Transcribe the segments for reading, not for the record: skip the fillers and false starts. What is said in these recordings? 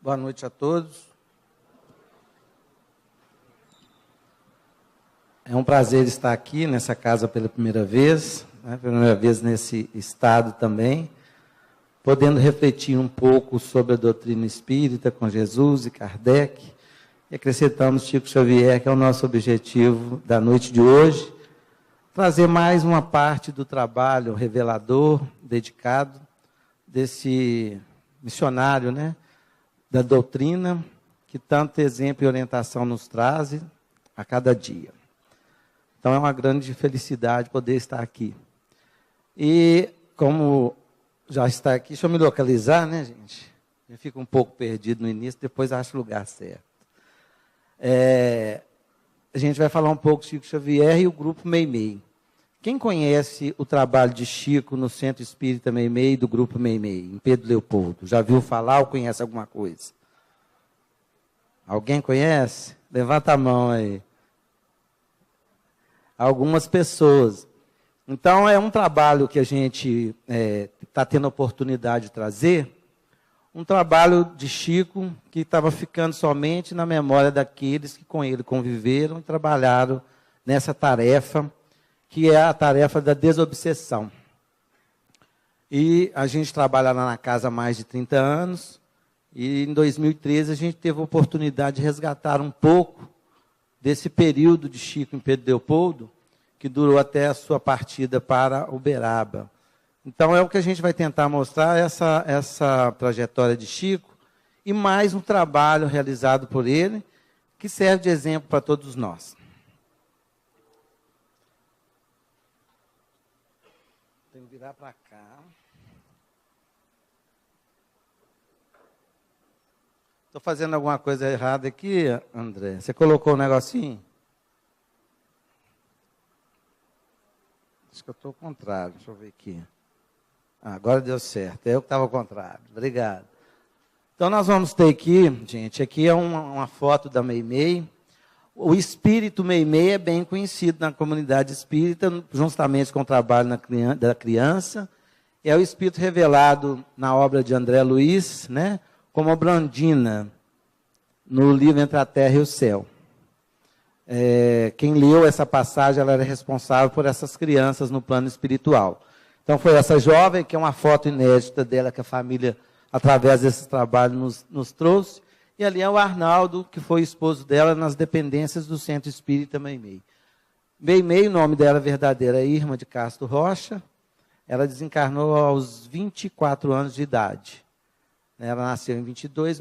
Boa noite a todos. É um prazer estar aqui nessa casa pela primeira vez nesse estado também, podendo refletir um pouco sobre a doutrina espírita com Jesus e Kardec, e acrescentamos Chico Xavier, que é o nosso objetivo da noite de hoje, trazer mais uma parte do trabalho revelador, dedicado, desse missionário, da doutrina, que tanto exemplo e orientação nos traz a cada dia. Então, é uma grande felicidade poder estar aqui. E, como já está aqui, deixa eu me localizar, gente? Eu fico um pouco perdido no início, depois acho o lugar certo. A gente vai falar um pouco de Chico Xavier e o Grupo Meimei. Quem conhece o trabalho de Chico no Centro Espírita Meimei, do Grupo Meimei, em Pedro Leopoldo? Já viu falar ou conhece alguma coisa? Alguém conhece? Levanta a mão aí. Algumas pessoas. Então, é um trabalho que a gente está tendo a oportunidade de trazer, um trabalho de Chico que estava ficando somente na memória daqueles que com ele conviveram e trabalharam nessa tarefa, que é a tarefa da desobsessão. E a gente trabalha lá na casa há mais de 30 anos, e em 2013 a gente teve a oportunidade de resgatar um pouco desse período de Chico em Pedro Leopoldo, que durou até a sua partida para Uberaba. Então, é o que a gente vai tentar mostrar, essa trajetória de Chico, e mais um trabalho realizado por ele, que serve de exemplo para todos nós. Tenho que virar para cá. Estou fazendo alguma coisa errada aqui, André? Você colocou um negocinho? Acho que eu estou ao contrário, deixa eu ver aqui. Agora deu certo, eu que estava ao contrário. Obrigado. Então, nós vamos ter aqui, gente, aqui é uma foto da Meimei. O espírito Meimei é bem conhecido na comunidade espírita, justamente com o trabalho da criança. É o espírito revelado na obra de André Luiz, como a Blandina, no livro Entre a Terra e o Céu. Quem leu essa passagem, ela era responsável por essas crianças no plano espiritual. Então, foi essa jovem, que é uma foto inédita dela, que a família, através desse trabalho, nos trouxe. E ali é o Arnaldo, que foi esposo dela nas dependências do Centro Espírita Meimei. Meimei, o nome dela verdadeiro é Irma de Castro Rocha. Ela desencarnou aos 24 anos de idade. Ela nasceu em 22,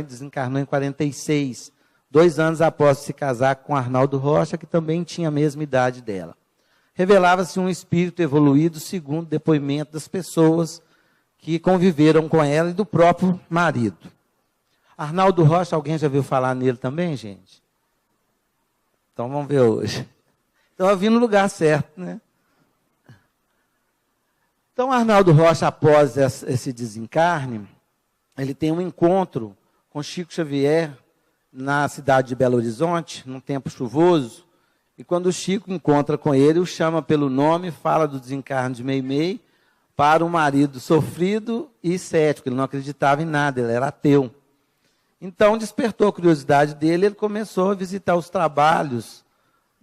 desencarnou em 46. 2 anos após se casar com Arnaldo Rocha, que também tinha a mesma idade dela. Revelava-se um espírito evoluído, segundo o depoimento das pessoas que conviveram com ela e do próprio marido. Arnaldo Rocha, alguém já viu falar nele também, gente? Então, vamos ver hoje. Então, eu vim no lugar certo, Então, Arnaldo Rocha, após esse desencarne, ele tem um encontro com Chico Xavier, na cidade de Belo Horizonte, num tempo chuvoso, e quando o Chico encontra com ele, o chama pelo nome, fala do desencarne de Meimei, para um marido sofrido e cético, ele não acreditava em nada, ele era ateu. Então, despertou a curiosidade dele, ele começou a visitar os trabalhos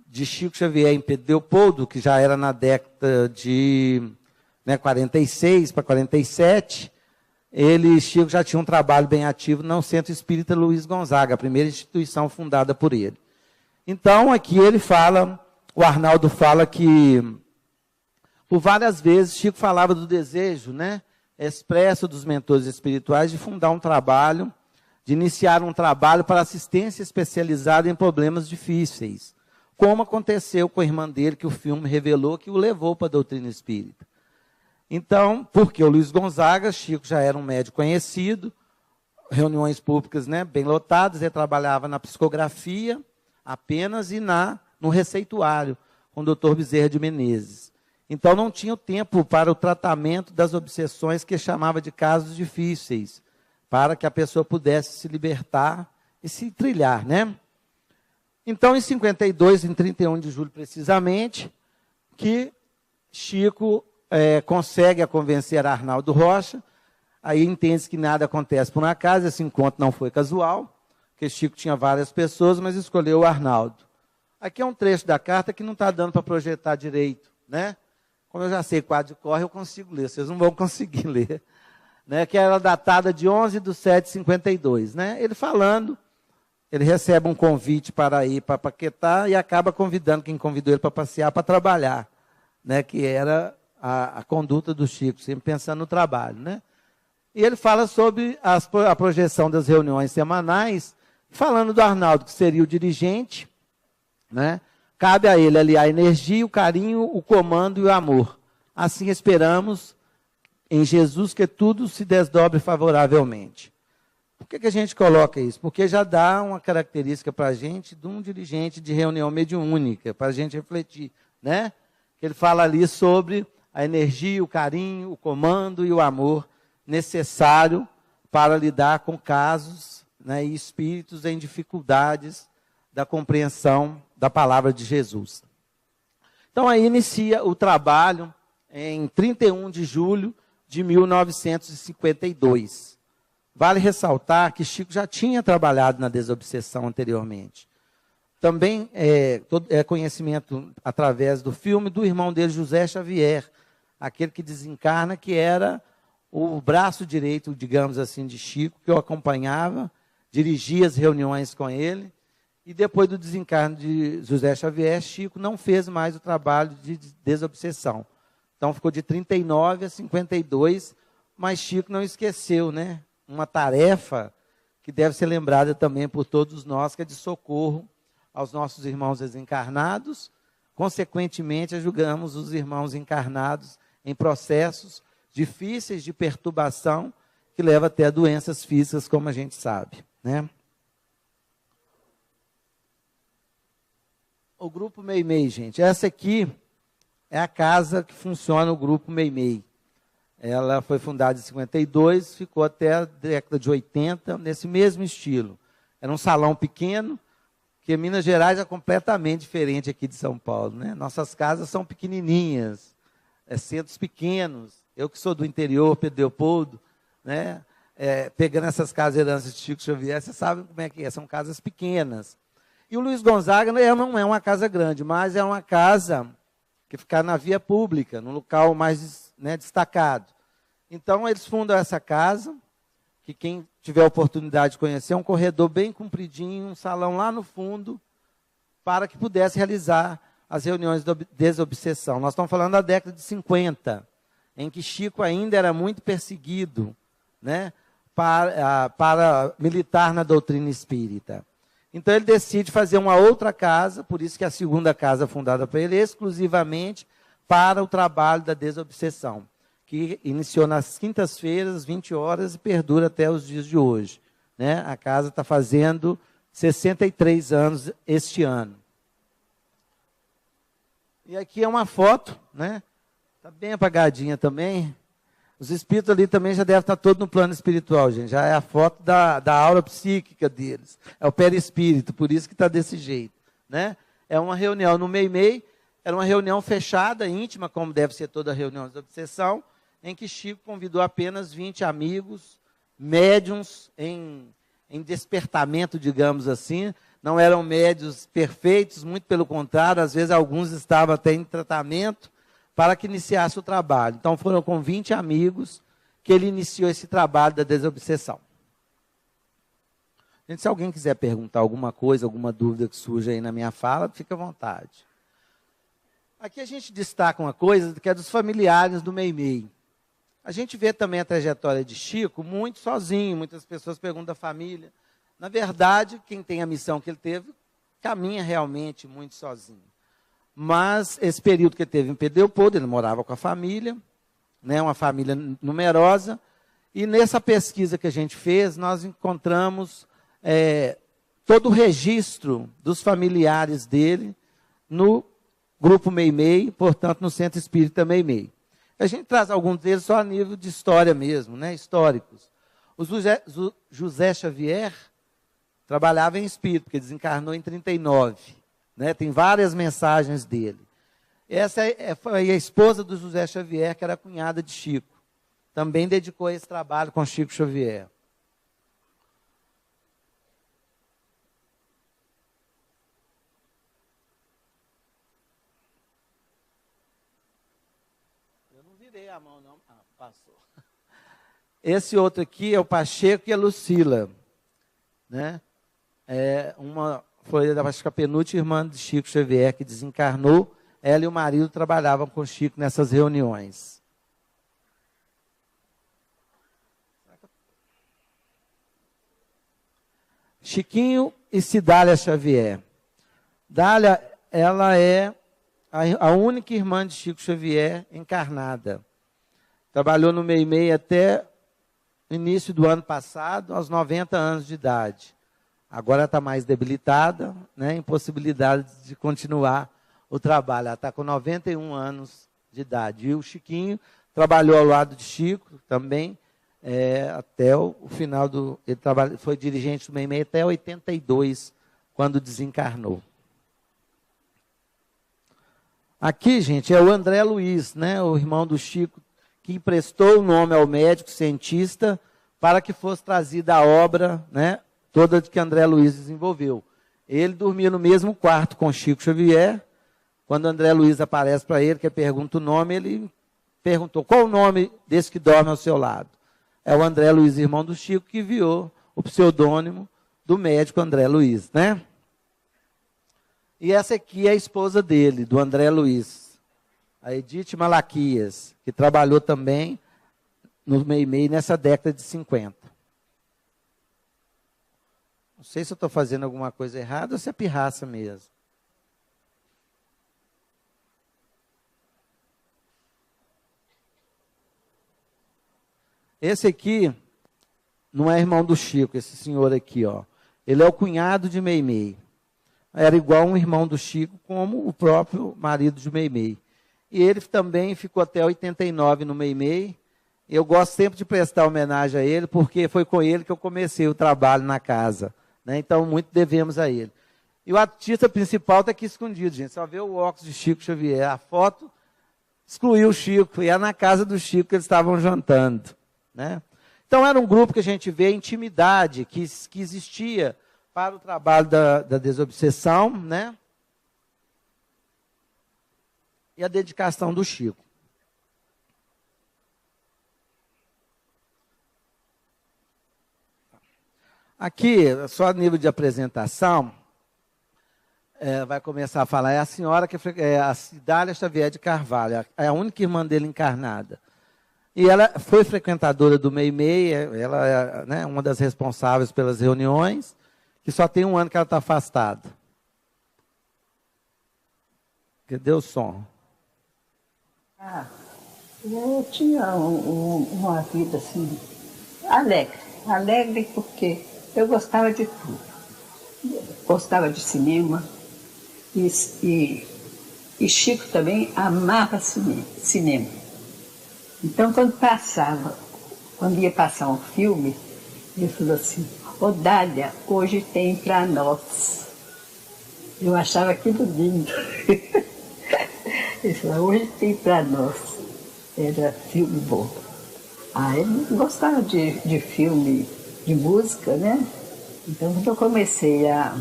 de Chico Xavier em Pedro Leopoldo, que já era na década de 46 para 47, Chico já tinha um trabalho bem ativo no Centro Espírita Luiz Gonzaga, a primeira instituição fundada por ele. Então, aqui o Arnaldo fala que, por várias vezes, Chico falava do desejo, expresso dos mentores espirituais de fundar um trabalho, de iniciar um trabalho para assistência especializada em problemas difíceis, como aconteceu com a irmã dele, que o filme revelou, que o levou para a doutrina espírita. Então, porque o Luiz Gonzaga, Chico já era um médico conhecido, reuniões públicas bem lotadas, ele trabalhava na psicografia apenas e no receituário, com o doutor Bezerra de Menezes. Então, não tinha o tempo para o tratamento das obsessões que chamava de casos difíceis, para que a pessoa pudesse se libertar e se trilhar, Então, em 52, em 31 de julho precisamente, que Chico consegue convencer Arnaldo Rocha Aí entende-se que nada acontece por um acaso, esse encontro não foi casual, porque Chico tinha várias pessoas, mas escolheu o Arnaldo. Aqui é um trecho da carta que não está dando para projetar direito, né? Como eu já sei quadro de cor, eu consigo ler, vocês não vão conseguir ler. Né? Que era datada de 11/7/52. Né? Ele falando, ele recebe um convite para ir para Paquetá e acaba convidando quem convidou ele para passear, para trabalhar. Né? Que era a conduta do Chico, sempre pensando no trabalho. Né? E ele fala sobre a projeção das reuniões semanais, falando do Arnaldo, que seria o dirigente, né? Cabe a ele ali a energia, o carinho, o comando e o amor. Assim esperamos em Jesus que tudo se desdobre favoravelmente. Por que a gente coloca isso? Porque já dá uma característica para a gente de um dirigente de reunião mediúnica, para a gente refletir. Né? Ele fala ali sobre a energia, o carinho, o comando e o amor necessário para lidar com casos, né, e espíritos em dificuldades da compreensão da palavra de Jesus. Então, aí inicia o trabalho em 31 de julho de 1952. Vale ressaltar que Chico já tinha trabalhado na desobsessão anteriormente. Também é conhecimento através do filme do irmão dele, José Xavier, aquele que desencarna, que era o braço direito, digamos assim, de Chico, que eu acompanhava, dirigia as reuniões com ele. E depois do desencarne de José Xavier, Chico não fez mais o trabalho de desobsessão. Então ficou de 39 a 52, mas Chico não esqueceu, né? Uma tarefa que deve ser lembrada também por todos nós, que é de socorro aos nossos irmãos desencarnados. Consequentemente, ajudamos os irmãos encarnados em processos difíceis de perturbação, que leva até a doenças físicas, como a gente sabe, né? O Grupo Meimei, gente. Essa aqui é a casa que funciona o Grupo Meimei. Ela foi fundada em 52, ficou até a década de 80, nesse mesmo estilo. Era um salão pequeno, que Minas Gerais é completamente diferente aqui de São Paulo. Né? Nossas casas são pequenininhas, centros pequenos. Eu que sou do interior, Pedro Leopoldo, né? Pegando essas casas heranças de Chico Xavier, vocês sabem como é que é, são casas pequenas. E o Luiz Gonzaga não é uma casa grande, mas é uma casa que fica na via pública, no local mais, né, destacado. Então, eles fundam essa casa, que quem tiver a oportunidade de conhecer, é um corredor bem compridinho, um salão lá no fundo, para que pudesse realizar as reuniões de desobsessão. Nós estamos falando da década de 50, em que Chico ainda era muito perseguido, né, para militar na doutrina espírita. Então, ele decide fazer uma outra casa, por isso que a segunda casa fundada por ele, exclusivamente para o trabalho da desobsessão, que iniciou nas quintas-feiras, 20 horas, e perdura até os dias de hoje. Né? A casa está fazendo 63 anos este ano. E aqui é uma foto, né? Está bem apagadinha também. Os espíritos ali também já devem estar todos no plano espiritual, gente. Já é a foto da aura psíquica deles. É o perispírito, por isso que está desse jeito. Né? É uma reunião no Meimei, era uma reunião fechada, íntima, como deve ser toda reunião de obsessão, em que Chico convidou apenas 20 amigos, médiuns em despertamento, digamos assim. Não eram médiuns perfeitos, muito pelo contrário, às vezes alguns estavam até em tratamento, para que iniciasse o trabalho. Então, foram com 20 amigos que ele iniciou esse trabalho da desobsessão. Gente, se alguém quiser perguntar alguma coisa, alguma dúvida que surja aí na minha fala, fica à vontade. Aqui a gente destaca uma coisa que é dos familiares do Meimei. A gente vê também a trajetória de Chico muito sozinho, muitas pessoas perguntam da família. Na verdade, quem tem a missão que ele teve, caminha realmente muito sozinho. Mas esse período que ele teve em Pedro Leopoldo, ele morava com a família, né, uma família numerosa, e nessa pesquisa que a gente fez, nós encontramos todo o registro dos familiares dele no Grupo Meimei, portanto, no Centro Espírita Meimei. A gente traz alguns deles só a nível de história mesmo, né, históricos. O José Xavier trabalhava em espírito, porque desencarnou em 39. Né, tem várias mensagens dele. Essa foi a esposa do José Xavier, que era a cunhada de Chico. também dedicou a esse trabalho com Chico Xavier. Eu não virei a mão, não. Ah, passou. Esse outro aqui é o Pacheco e a Lucila, né? Foi, acho que a penúltima irmã de Chico Xavier que desencarnou. Ela e o marido trabalhavam com Chico nessas reuniões. Chiquinho e Cidália Xavier. Dália, ela é a única irmã de Chico Xavier encarnada. Trabalhou no Meimei até o início do ano passado, aos 90 anos de idade. Agora está mais debilitada, né, impossibilidade de continuar o trabalho. Ela está com 91 anos de idade. E o Chiquinho trabalhou ao lado de Chico também, até o final do... Ele foi dirigente do Meimei até 82, quando desencarnou. Aqui, gente, é o André Luiz, né, o irmão do Chico, que emprestou o nome ao médico cientista para que fosse trazida a obra, né, toda que André Luiz desenvolveu. Ele dormia no mesmo quarto com Chico Xavier. Quando André Luiz aparece para ele, que pergunta o nome, ele perguntou, qual o nome desse que dorme ao seu lado? É o André Luiz, irmão do Chico, que enviou o pseudônimo do médico André Luiz, né? E essa aqui é a esposa dele, do André Luiz, a Edith Malaquias, que trabalhou também no Meimei nessa década de 50. Não sei se eu estou fazendo alguma coisa errada ou se é pirraça mesmo. Esse aqui não é irmão do Chico, esse senhor aqui, ó. Ele é o cunhado de Meimei. Era igual um irmão do Chico, como o próprio marido de Meimei. E ele também ficou até 89 no Meimei. Eu gosto sempre de prestar homenagem a ele, porque foi com ele que eu comecei o trabalho na casa, né? Então, muito devemos a ele. E o artista principal está aqui escondido, gente. Só vê o óculos de Chico Xavier. A foto excluiu o Chico, e é na casa do Chico que eles estavam jantando, né? Então, era um grupo que a gente vê a intimidade que existia para o trabalho da desobsessão, né? E a dedicação do Chico. Aqui, só a nível de apresentação, vai começar a falar, é a senhora que é a Cidália Xavier de Carvalho, é a única irmã dele encarnada. E ela foi frequentadora do Meimei, ela é, né, uma das responsáveis pelas reuniões, que só tem um ano que ela está afastada. Cadê o som? Eu tinha uma vida assim, alegre porque eu gostava de tudo. Gostava de cinema e Chico também amava cinema. Então, quando ia passar um filme, ele falou assim, ô Dália, hoje tem pra nós. Eu achava aquilo lindo. Ele falou, hoje tem pra nós. Era filme bom. Ele gostava de filme, de música, né? Então, quando eu comecei a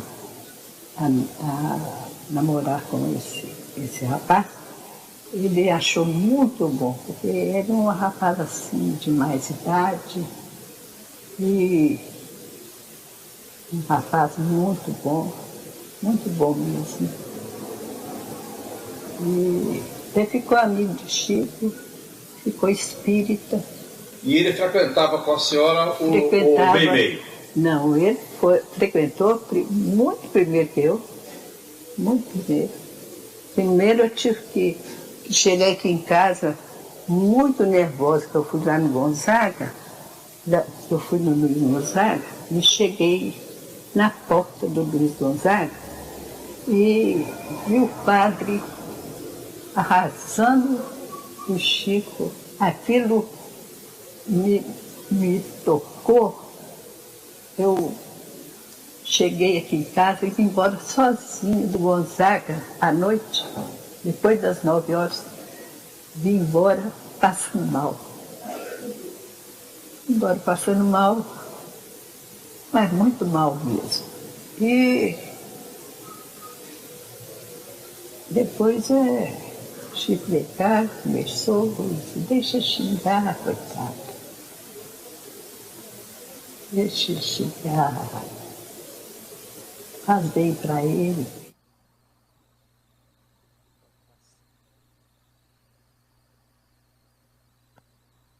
namorar com esse rapaz, ele achou muito bom, porque ele é um rapaz assim, de mais idade, e um rapaz muito bom mesmo. E até ficou amigo de Chico, ficou espírita. E ele frequentava com a senhora o Meimei? Não, ele frequentou muito primeiro que eu, muito primeiro. Primeiro eu tive que cheguei aqui em casa muito nervosa, que eu fui lá no Gonzaga, e cheguei na porta do Luiz Gonzaga e vi o padre arrasando o Chico. Aquilo me tocou. Eu cheguei aqui em casa e vim embora sozinha do Gonzaga à noite. Depois das 9 horas, vim embora passando mal. embora passando mal, mas muito mal mesmo. E depois Chico veio cá, conversou, disse, deixa xingar, coitado. Deixa xingar. Faz bem para ele.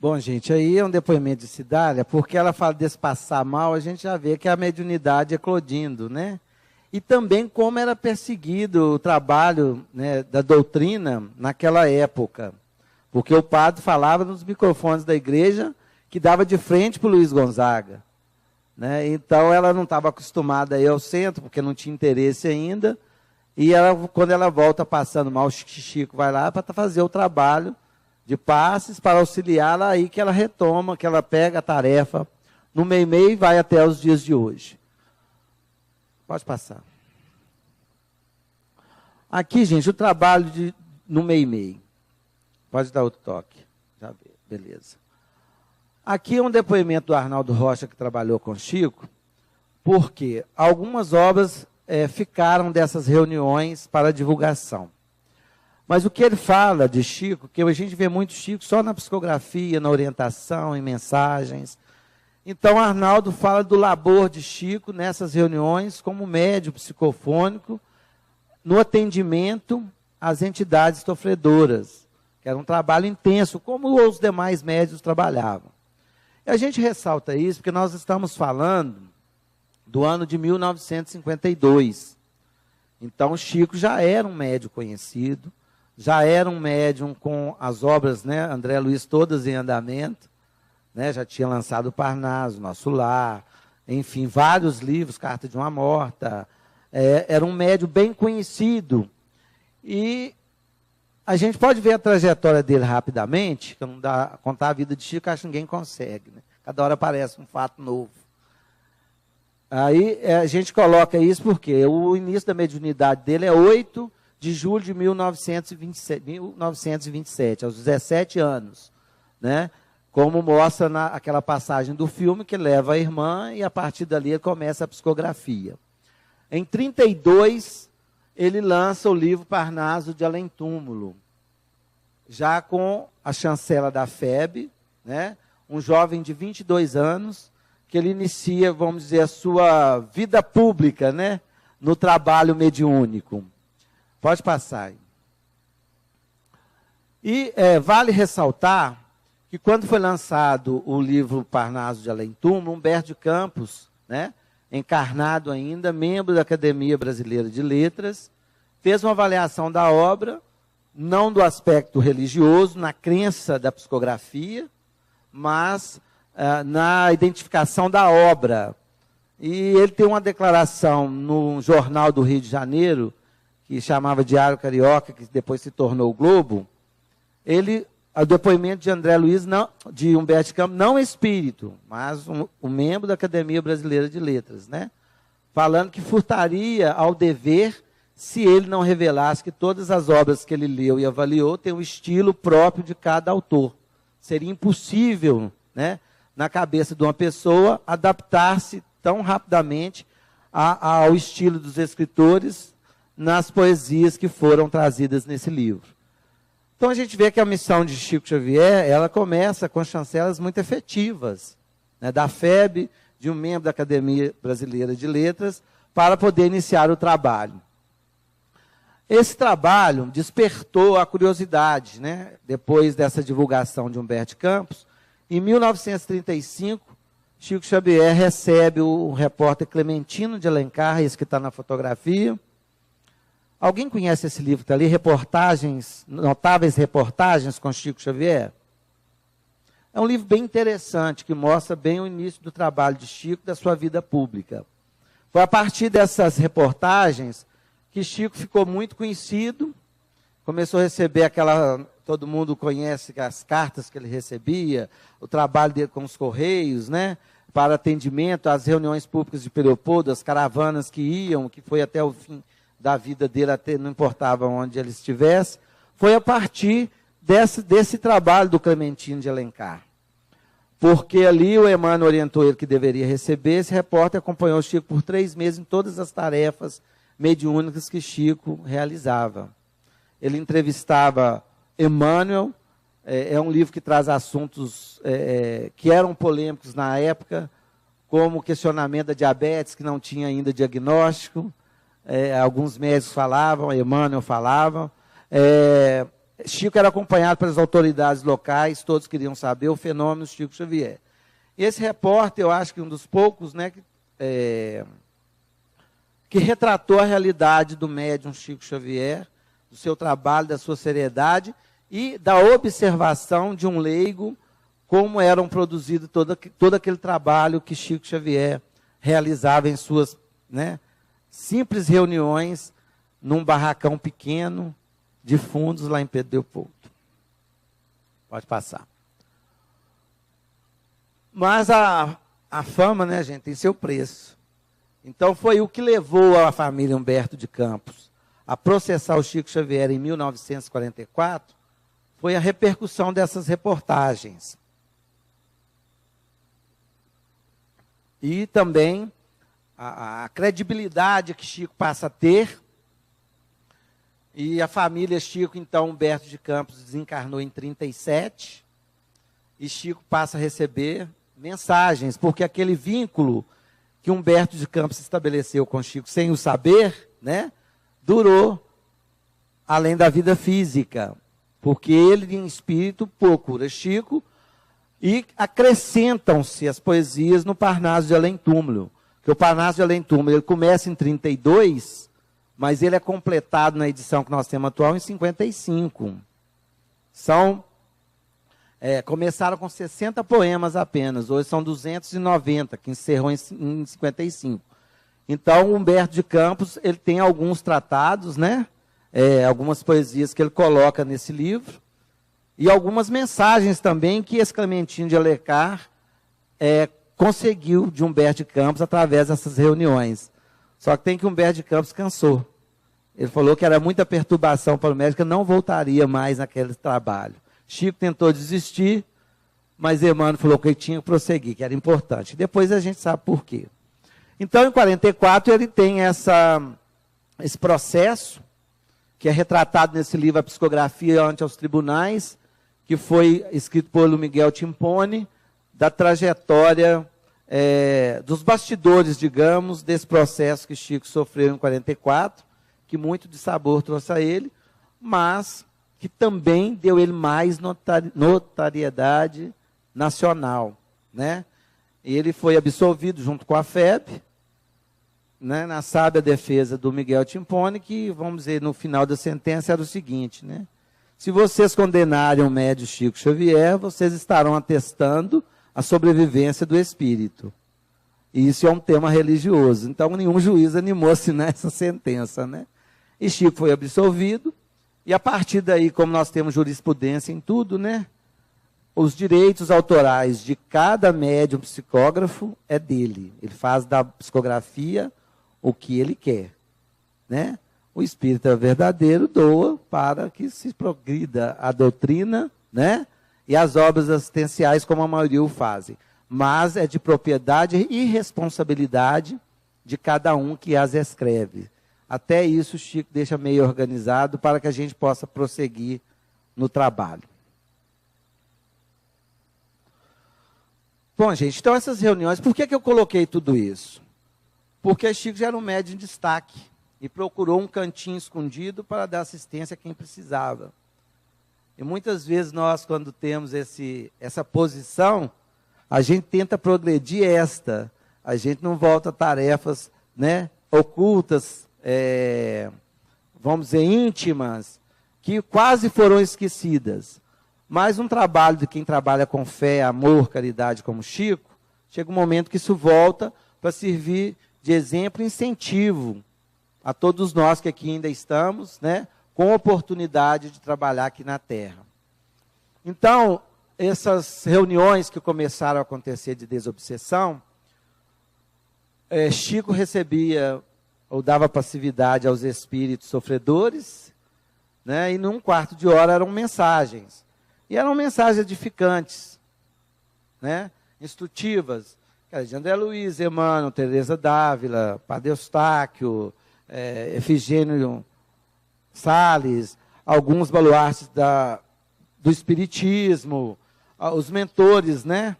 Bom, gente, aí é um depoimento de Cidália, porque ela fala desse passar mal, a gente já vê que a mediunidade eclodindo, né? E também como era perseguido o trabalho, né, da doutrina naquela época. Porque o padre falava nos microfones da igreja que dava de frente para o Luiz Gonzaga, né? Então ela não estava acostumada a ir ao centro, porque não tinha interesse ainda. E quando ela volta passando mal, o Chico vai lá para fazer o trabalho de passes para auxiliá-la, aí que ela retoma, que ela pega a tarefa no Meimei e vai até os dias de hoje. Pode passar. Aqui, gente, o trabalho no Meimei. Pode dar outro toque. Já vê, beleza. Aqui é um depoimento do Arnaldo Rocha, que trabalhou com Chico, porque algumas obras ficaram dessas reuniões para divulgação. Mas o que ele fala de Chico, que a gente vê muito Chico só na psicografia, na orientação, em mensagens. Então, Arnaldo fala do labor de Chico nessas reuniões como médium psicofônico, no atendimento às entidades sofredoras, que era um trabalho intenso, como os demais médiuns trabalhavam. E a gente ressalta isso porque nós estamos falando do ano de 1952. Então, Chico já era um médium conhecido, já era um médium com as obras, né, André Luiz, todas em andamento, né, já tinha lançado o Parnaso, Nosso Lar, enfim, vários livros, Carta de uma Morta, era um médium bem conhecido. E a gente pode ver a trajetória dele rapidamente, que não dá contar a vida de Chico, acho que ninguém consegue, né? Cada hora aparece um fato novo. Aí a gente coloca isso porque o início da mediunidade dele é 8 de julho de 1927, aos 17 anos, né? Como mostra aquela passagem do filme que leva a irmã e a partir dali começa a psicografia. Em 32, ele lança o livro Parnaso de Além Túmulo, já com a chancela da FEB, né? Um jovem de 22 anos, que ele inicia, vamos dizer, a sua vida pública, né? No trabalho mediúnico. Pode passar. E vale ressaltar que quando foi lançado o livro Parnaso de Além Túmulo, Humberto de Campos, né, encarnado ainda, membro da Academia Brasileira de Letras, fez uma avaliação da obra, não do aspecto religioso, na crença da psicografia, mas na identificação da obra. E ele tem uma declaração no Jornal do Rio de Janeiro, que chamava Diário Carioca, que depois se tornou o Globo. O depoimento de André Luiz, de Humberto de Campos, não espírito, mas um membro da Academia Brasileira de Letras, né? Falando que furtaria ao dever se ele não revelasse que todas as obras que ele leu e avaliou têm um estilo próprio de cada autor. Seria impossível, né, na cabeça de uma pessoa adaptar-se tão rapidamente ao estilo dos escritores nas poesias que foram trazidas nesse livro. Então a gente vê que a missão de Chico Xavier, ela começa com chancelas muito efetivas, né, da FEB, de um membro da Academia Brasileira de Letras, para poder iniciar o trabalho. Esse trabalho despertou a curiosidade, né, depois dessa divulgação de Humberto de Campos. Em 1935, Chico Xavier recebe o repórter Clementino de Alencar, esse que está na fotografia. Alguém conhece esse livro que está ali? Reportagens, notáveis reportagens com Chico Xavier? É um livro bem interessante, que mostra bem o início do trabalho de Chico, da sua vida pública. Foi a partir dessas reportagens que Chico ficou muito conhecido, começou a receber todo mundo conhece as cartas que ele recebia, o trabalho dele com os Correios, né, para atendimento às reuniões públicas de Leopoldo, as caravanas que iam, que foi até o fim da vida dele, até não importava onde ele estivesse, foi a partir desse trabalho do Clementino de Alencar. porque ali o Emmanuel orientou ele que deveria receber. Esse repórter acompanhou o Chico por 3 meses em todas as tarefas mediúnicas que Chico realizava. Ele entrevistava Emmanuel, é um livro que traz assuntos que eram polêmicos na época, como o questionamento da diabetes, que não tinha ainda diagnóstico. Alguns médicos falavam, Emmanuel falava. Chico era acompanhado pelas autoridades locais, todos queriam saber o fenômeno Chico Xavier. E esse repórter, eu acho que um dos poucos, né, que retratou a realidade do médium Chico Xavier, do seu trabalho, da sua seriedade e da observação de um leigo, como eram produzidos todo aquele trabalho que Chico Xavier realizava em suas, né, simples reuniões num barracão pequeno de fundos lá em Pedro Leopoldo. Pode passar. Mas a fama, né, gente, tem seu preço. Então foi o que levou a família Humberto de Campos a processar o Chico Xavier em 1944, foi a repercussão dessas reportagens. E também a credibilidade que Chico passa a ter. E a família Chico, então, Humberto de Campos, desencarnou em 1937. E Chico passa a receber mensagens, porque aquele vínculo que Humberto de Campos estabeleceu com Chico, sem o saber, né, durou além da vida física. Porque ele, em espírito, procura Chico e acrescentam-se as poesias no Parnaso de Além-Túmulo. Que o Parnaso de Além-Túmulo ele começa em 1932, mas ele é completado na edição que nós temos atual em 1955. Começaram com 60 poemas apenas, hoje são 290, que encerrou em 1955. Então, Humberto de Campos, ele tem alguns tratados, né? Algumas poesias que ele coloca nesse livro, e algumas mensagens também que esse Clementino de Alencar conseguiu de Humberto de Campos através dessas reuniões. Só que tem que Humberto de Campos cansou. Ele falou que era muita perturbação para o médico, não voltaria mais naquele trabalho. Chico tentou desistir, mas Emmanuel falou que ele tinha que prosseguir, que era importante. Depois a gente sabe por quê. Então, em 1944, ele tem esse processo, que é retratado nesse livro, A Psicografia ante aos Tribunais, que foi escrito por Miguel Timpone, da trajetória, dos bastidores, digamos, desse processo que Chico sofreu em 1944, que muito de sabor trouxe a ele, mas que também deu ele mais notariedade nacional, né? Ele foi absolvido junto com a FEB, né, na sábia defesa do Miguel Timpone, que, vamos dizer, no final da sentença era o seguinte, né? Se vocês condenarem o médium Chico Xavier, vocês estarão atestando a sobrevivência do espírito. E isso é um tema religioso. Então, nenhum juiz animou a assinar essa sentença, né? E Chico foi absolvido. E a partir daí, como nós temos jurisprudência em tudo, né? Os direitos autorais de cada médium psicógrafo é dele. Ele faz da psicografia o que ele quer, né? O espírito verdadeiro doa para que se progrida a doutrina, né? E as obras assistenciais, como a maioria o fazem. Mas é de propriedade e responsabilidade de cada um que as escreve. Até isso o Chico deixa meio organizado para que a gente possa prosseguir no trabalho. Bom, gente, então essas reuniões, por que eu coloquei tudo isso? Porque Chico já era um médium em destaque e procurou um cantinho escondido para dar assistência a quem precisava. E muitas vezes nós, quando temos essa posição, a gente tenta progredir a gente não volta a tarefas, né, ocultas, vamos dizer, íntimas, que quase foram esquecidas. Mas um trabalho de quem trabalha com fé, amor, caridade, como Chico, chega um momento que isso volta para servir de exemplo e incentivo a todos nós que aqui ainda estamos, né, com oportunidade de trabalhar aqui na Terra. Então, essas reuniões que começaram a acontecer de desobsessão, Chico recebia ou dava passividade aos espíritos sofredores, né, e num quarto de hora eram mensagens. E eram mensagens edificantes. né, instrutivas, de André Luiz, Emmanuel, Teresa d'Ávila, Padre Eustáquio, Efigênio Sales, alguns baluartes do Espiritismo, os mentores, né,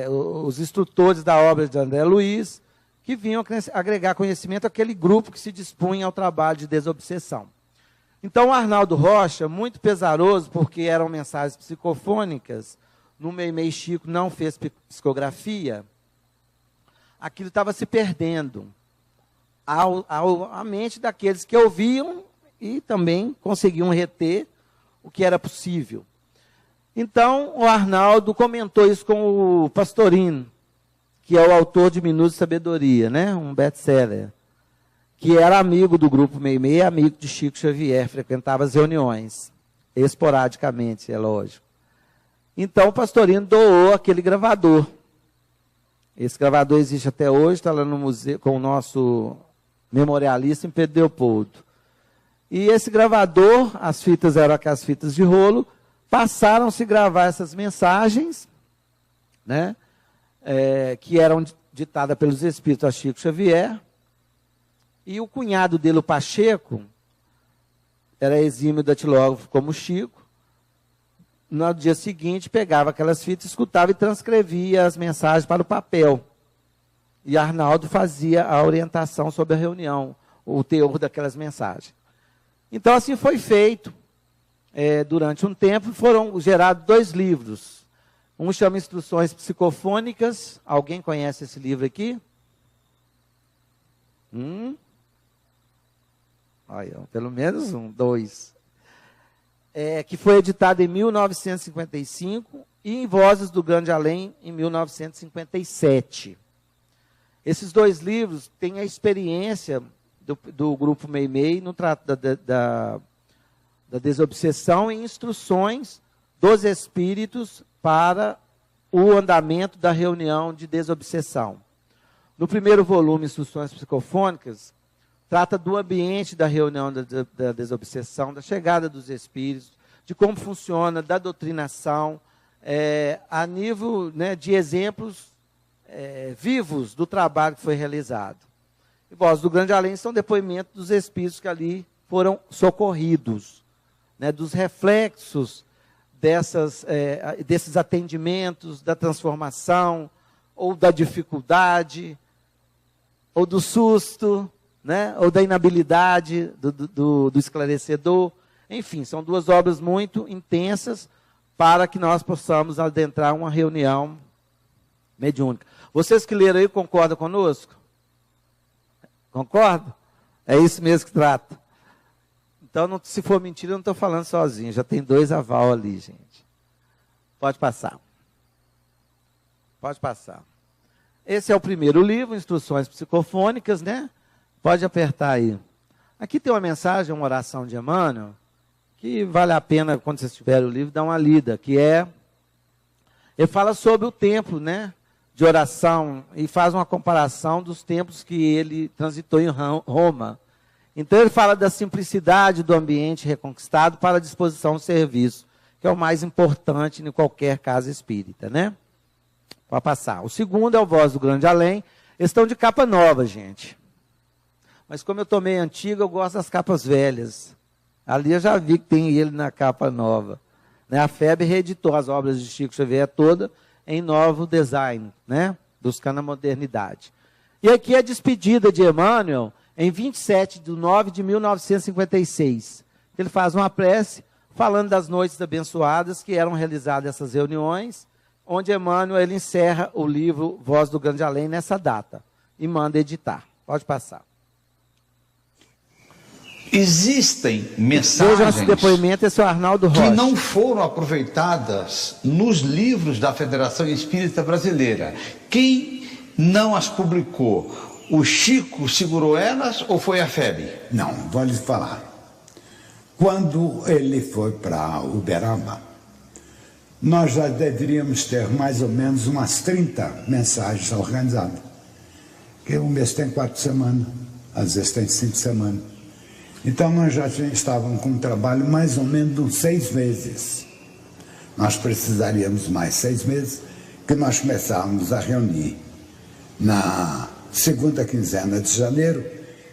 os instrutores da obra de André Luiz, que vinham agregar conhecimento àquele grupo que se dispunha ao trabalho de desobsessão. Então, o Arnaldo Rocha, muito pesaroso, porque eram mensagens psicofônicas, no Meimei Chico não fez psicografia, aquilo estava se perdendo à mente daqueles que ouviam e também conseguiam reter o que era possível. Então, o Arnaldo comentou isso com o Pastorino, que é o autor de Minutos de Sabedoria, né? Um best-seller, que era amigo do Grupo Meimei, amigo de Chico Xavier, frequentava as reuniões, esporadicamente, é lógico. Então, o Pastorino doou aquele gravador. Esse gravador existe até hoje, está lá no museu, com o nosso memorialista em Pedro Leopoldo. E esse gravador, as fitas eram aquelas fitas de rolo, passaram-se a gravar essas mensagens, né, que eram ditadas pelos espíritos a Chico Xavier, e o cunhado dele, o Pacheco, era exímio datilógrafo como Chico. No dia seguinte, pegava aquelas fitas, escutava e transcrevia as mensagens para o papel. E Arnaldo fazia a orientação sobre a reunião, o teor daquelas mensagens. Então, assim foi feito. Durante um tempo, foram gerados 2 livros. Um chama Instruções Psicofônicas. Alguém conhece esse livro aqui? Olha, pelo menos 2. Que foi editado em 1955 e em Vozes do Grande Além, em 1957. Esses 2 livros têm a experiência do Grupo Meimei no trato da desobsessão e instruções dos espíritos para o andamento da reunião de desobsessão. No primeiro volume, Instruções Psicofônicas, trata do ambiente da reunião da desobsessão, da chegada dos espíritos, de como funciona, da doutrinação, a nível, né, de exemplos vivos do trabalho que foi realizado. E Vozes do Grande Além são depoimentos dos espíritos que ali foram socorridos, né, dos reflexos desses atendimentos, da transformação, ou da dificuldade, ou do susto, né, ou da inabilidade do esclarecedor. Enfim, são 2 obras muito intensas para que nós possamos adentrar uma reunião mediúnica. Vocês que leram aí, concordam conosco? Concordam? É isso mesmo que trata. Então, se for mentira, eu não estou falando sozinho. Já tem 2 aval ali, gente. Pode passar. Pode passar. Esse é o primeiro livro, Instruções Psicofônicas, né? Pode apertar aí. Aqui tem uma mensagem, uma oração de Emmanuel, que vale a pena, quando vocês tiverem o livro, dar uma lida, que ele fala sobre o templo, né, de oração, e faz uma comparação dos templos que ele transitou em Roma. Então ele fala da simplicidade do ambiente reconquistado para a disposição do serviço, que é o mais importante em qualquer casa espírita, né? Pode passar. O segundo é o Voz do Grande Além. Eles estão de capa nova, gente. Mas como eu estou meio antigo, eu gosto das capas velhas. Ali eu já vi que tem ele na capa nova. Né? A FEB reeditou as obras de Chico Xavier toda em novo design, né? Buscando a modernidade. E aqui a despedida de Emmanuel, em 27/9/1956. Ele faz uma prece falando das noites abençoadas que eram realizadas essas reuniões, onde Emmanuel ele encerra o livro Voz do Grande Além nessa data e manda editar. Pode passar. Existem mensagens Vejam esse depoimento, esse é o Arnaldo Rocha, que não foram aproveitadas nos livros da Federação Espírita Brasileira. Quem não as publicou? O Chico segurou elas ou foi a FEB? Não, vou lhes falar. Quando ele foi para Uberaba, nós já deveríamos ter mais ou menos umas 30 mensagens organizadas. Porque um mês tem 4 semanas, às vezes tem 5 semanas. Então nós já estávamos com um trabalho mais ou menos de uns 6 meses. Nós precisaríamos mais 6 meses que nós começávamos a reunir na segunda quinzena de janeiro,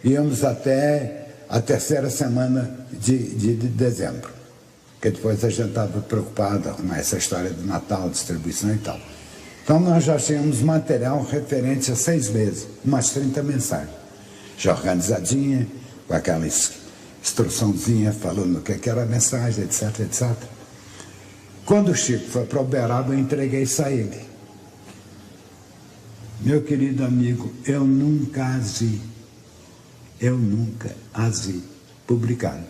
íamos até a terceira semana de dezembro, que depois a gente estava preocupado com essa história do Natal, distribuição e tal. Então nós já tínhamos material referente a 6 meses, umas 30 mensagens, já organizadinha, com aquela instruçãozinha falando o que era a mensagem, etc, etc. Quando o Chico foi para Uberaba, eu entreguei isso a ele. Meu querido amigo, eu nunca as vi publicado.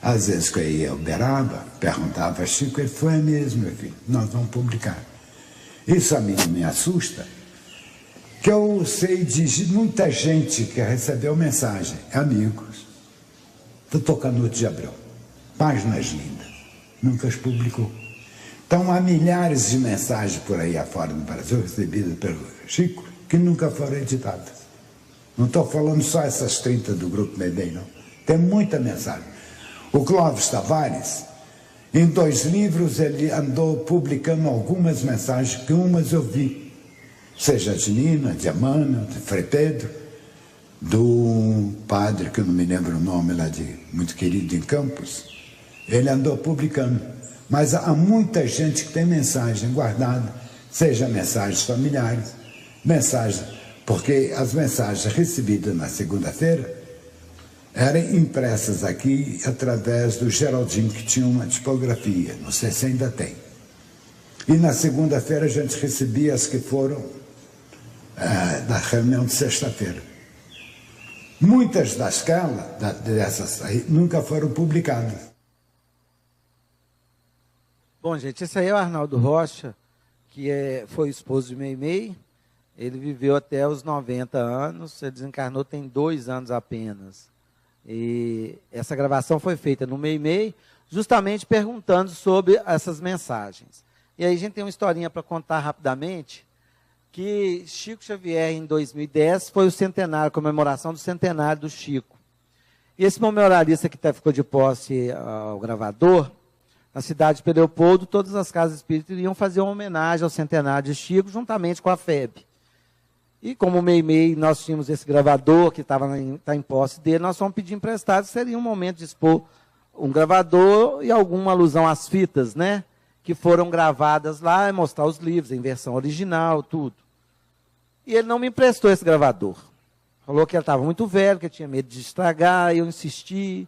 Às vezes que eu ia a Uberaba, perguntava a Chico, ele foi mesmo, meu filho, nós vamos publicar. Isso a mim me assusta, que eu sei de muita gente que recebeu mensagem, amigos, doutor Canuto de Abreu, páginas lindas, nunca as publicou. Então há milhares de mensagens por aí afora no Brasil, recebidas pelo Chico, que nunca foram editadas. Não estou falando só essas 30 do Grupo Meibem, não. Tem muita mensagem. O Clóvis Tavares, em 2 livros, ele andou publicando algumas mensagens, que umas eu vi, seja de Nina, de Amana, de Frei Pedro, do padre, que eu não me lembro o nome lá, de muito querido em Campos, ele andou publicando. Mas há muita gente que tem mensagem guardada, seja mensagens familiares, mensagens, porque as mensagens recebidas na segunda-feira eram impressas aqui através do Geraldinho, que tinha uma tipografia, não sei se ainda tem. E na segunda-feira a gente recebia as que foram da reunião de sexta-feira. Muitas dessas aí nunca foram publicadas. Bom, gente, esse aí é o Arnaldo Rocha, que foi esposo de Meimei. Ele viveu até os 90 anos, ele desencarnou tem 2 anos apenas. E essa gravação foi feita no Meimei, justamente perguntando sobre essas mensagens. E aí a gente tem uma historinha para contar rapidamente, que Chico Xavier, em 2010, foi o centenário, a comemoração do centenário do Chico. E esse memorialista que ficou de posse ao gravador, na cidade de Leopoldo, todas as casas espíritas iriam fazer uma homenagem ao centenário de Chico, juntamente com a FEB. E como o Meimei, nós tínhamos esse gravador que está em posse dele, nós fomos pedir emprestado, seria um momento de expor um gravador e alguma alusão às fitas, né? Que foram gravadas lá, e mostrar os livros, em versão original, tudo. E ele não me emprestou esse gravador. Falou que ele estava muito velho, que eu tinha medo de estragar, eu insisti.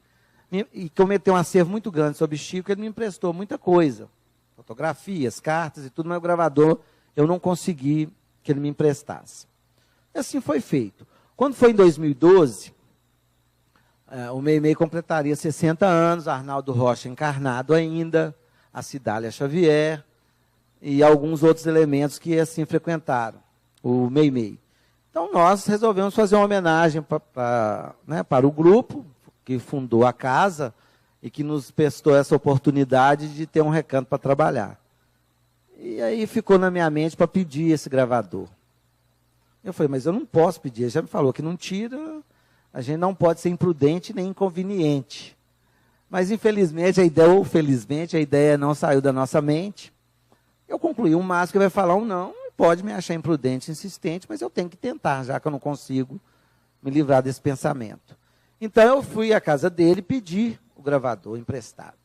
E que eu meti um acervo muito grande sobre Chico, ele me emprestou muita coisa. Fotografias, cartas e tudo, mas o gravador eu não consegui que ele me emprestasse. E assim foi feito. Quando foi em 2012, o Meimei completaria 60 anos, Arnaldo Rocha encarnado ainda, a Cidália Xavier e alguns outros elementos que assim frequentaram o Meimei. Então nós resolvemos fazer uma homenagem para o grupo que fundou a casa e que nos prestou essa oportunidade de ter um recanto para trabalhar. E aí ficou na minha mente para pedir esse gravador. Eu falei, mas eu não posso pedir, ele já me falou que não tira, a gente não pode ser imprudente nem inconveniente. Mas infelizmente, ou felizmente, a ideia não saiu da nossa mente. Eu concluí, o Márcio que vai falar um não, pode me achar imprudente, insistente, mas eu tenho que tentar, já que eu não consigo me livrar desse pensamento. Então eu fui à casa dele pedir o gravador emprestado.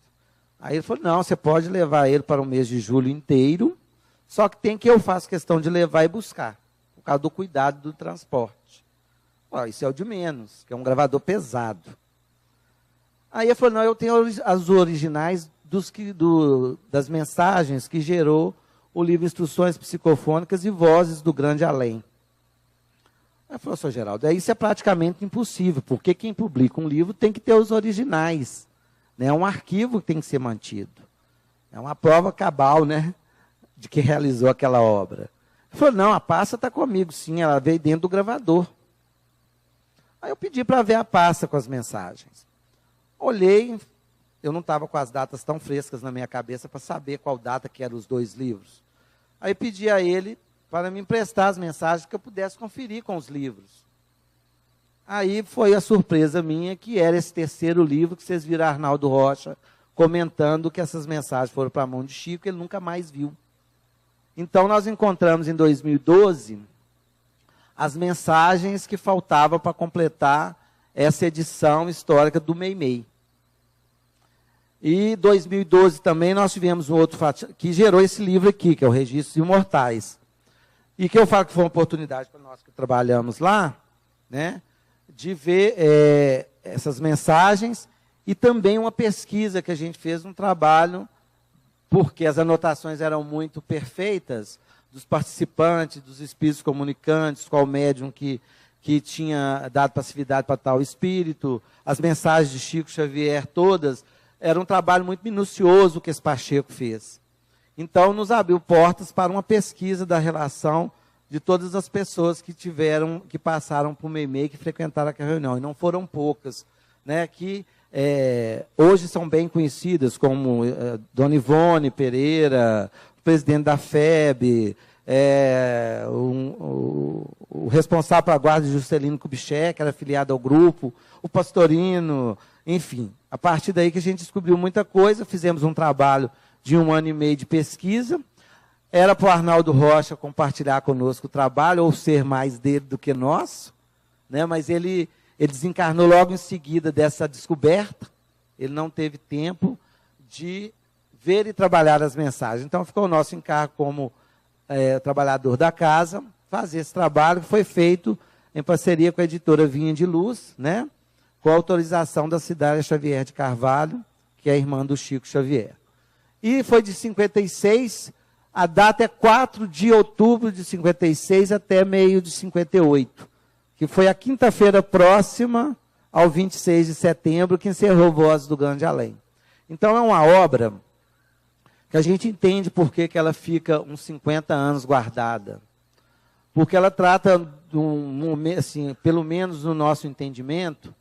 Aí ele falou, não, você pode levar ele para o mês de julho inteiro, só que tem que eu faço questão de levar e buscar, por causa do cuidado do transporte. Isso é o de menos, que é um gravador pesado. Aí ele falou, não, eu tenho as originais das mensagens que gerou o livro Instruções Psicofônicas e Vozes do Grande Além. Aí falou, Sr. Geraldo, isso é praticamente impossível, porque quem publica um livro tem que ter os originais. Né? É um arquivo que tem que ser mantido. É uma prova cabal, né, de que realizou aquela obra. Ele falou, não, a pasta está comigo, sim, ela veio dentro do gravador. Aí eu pedi para ver a pasta com as mensagens. Olhei, eu não estava com as datas tão frescas na minha cabeça para saber qual data que eram os 2 livros. Aí pedi a ele para me emprestar as mensagens que eu pudesse conferir com os livros. Aí foi a surpresa minha, que era esse 3º livro, que vocês viram Arnaldo Rocha comentando que essas mensagens foram para a mão de Chico, ele nunca mais viu. Então, nós encontramos em 2012 as mensagens que faltavam para completar essa edição histórica do Meimei. E em 2012 também nós tivemos um outro fato que gerou esse livro aqui, que é o Registros Imortais. E que eu falo que foi uma oportunidade para nós que trabalhamos lá, né, de ver essas mensagens e também uma pesquisa que a gente fez, um trabalho, porque as anotações eram muito perfeitas, dos participantes, dos espíritos comunicantes, qual médium que tinha dado passividade para tal espírito, as mensagens de Chico Xavier todas, era um trabalho muito minucioso que esse Pacheco fez. Então, nos abriu portas para uma pesquisa da relação de todas as pessoas que passaram por Meimei, que frequentaram aquela reunião, e não foram poucas, né, que hoje são bem conhecidas, como Dona Ivone Pereira, o presidente da FEB, o responsável pela guarda de Juscelino Kubitschek, que era afiliado ao grupo, o Pastorino, enfim. A partir daí que a gente descobriu muita coisa, fizemos um trabalho de 1 ano e meio de pesquisa. Era para o Arnaldo Rocha compartilhar conosco o trabalho, ou ser mais dele do que nosso, né? Mas ele desencarnou logo em seguida dessa descoberta. Ele não teve tempo de ver e trabalhar as mensagens. Então, ficou o nosso encargo como trabalhador da casa, fazer esse trabalho, que foi feito em parceria com a editora Vinha de Luz, né? Com a autorização da Cidália Xavier de Carvalho, que é a irmã do Chico Xavier. E foi de 56, a data é 4 de outubro de 56 até meio de 58, que foi a quinta-feira próxima ao 26 de setembro, que encerrou Vozes do Grande Além. Então, é uma obra que a gente entende por que ela fica uns 50 anos guardada. Porque ela trata, assim, pelo menos no nosso entendimento,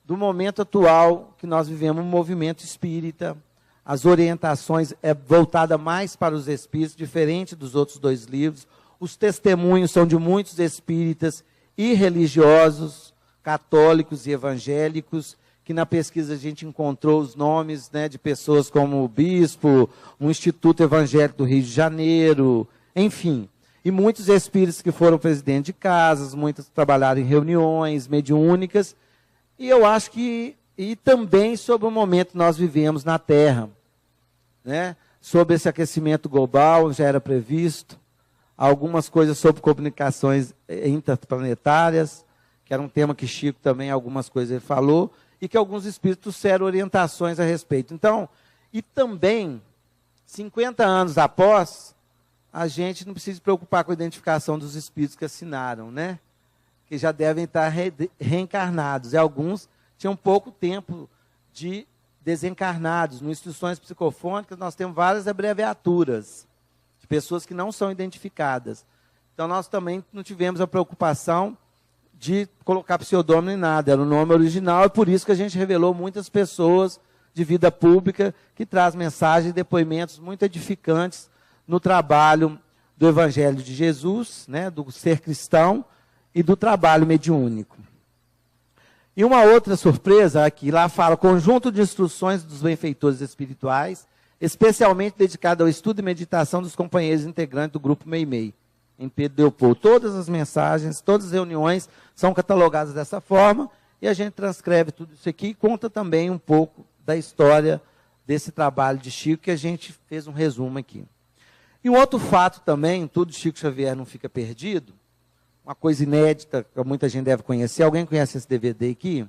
do momento atual que nós vivemos, um movimento espírita, as orientações voltada mais para os espíritos, diferente dos outros 2 livros. Os testemunhos são de muitos espíritas e religiosos, católicos e evangélicos, que na pesquisa a gente encontrou os nomes, né, de pessoas como o Bispo, o Instituto Evangélico do Rio de Janeiro, enfim. E muitos espíritos que foram presidentes de casas, muitos trabalharam em reuniões mediúnicas, e eu acho que, e também sobre o momento que nós vivemos na Terra, né? Sobre esse aquecimento global, já era previsto, algumas coisas sobre comunicações interplanetárias, que era um tema que Chico também, algumas coisas ele falou, e que alguns espíritos trouxeram orientações a respeito. Então, e também, 50 anos após, a gente não precisa se preocupar com a identificação dos espíritos que assinaram, né? Que já devem estar reencarnados. E alguns tinham pouco tempo de desencarnados. Nas instruções psicofônicas, nós temos várias abreviaturas de pessoas que não são identificadas. Então, nós também não tivemos a preocupação de colocar pseudônimo nem nada. Era o nome original, e por isso que a gente revelou muitas pessoas de vida pública que traz mensagens e depoimentos muito edificantes no trabalho do Evangelho de Jesus, né, do ser cristão e do trabalho mediúnico. E uma outra surpresa aqui, lá fala conjunto de instruções dos benfeitores espirituais, especialmente dedicado ao estudo e meditação dos companheiros integrantes do grupo Meimei, em Pedro Leopoldo. Todas as mensagens, todas as reuniões são catalogadas dessa forma, e a gente transcreve tudo isso aqui e conta também um pouco da história desse trabalho de Chico, que a gente fez um resumo aqui. E um outro fato também, tudo de Chico Xavier não fica perdido, uma coisa inédita, que muita gente deve conhecer. Alguém conhece esse DVD aqui?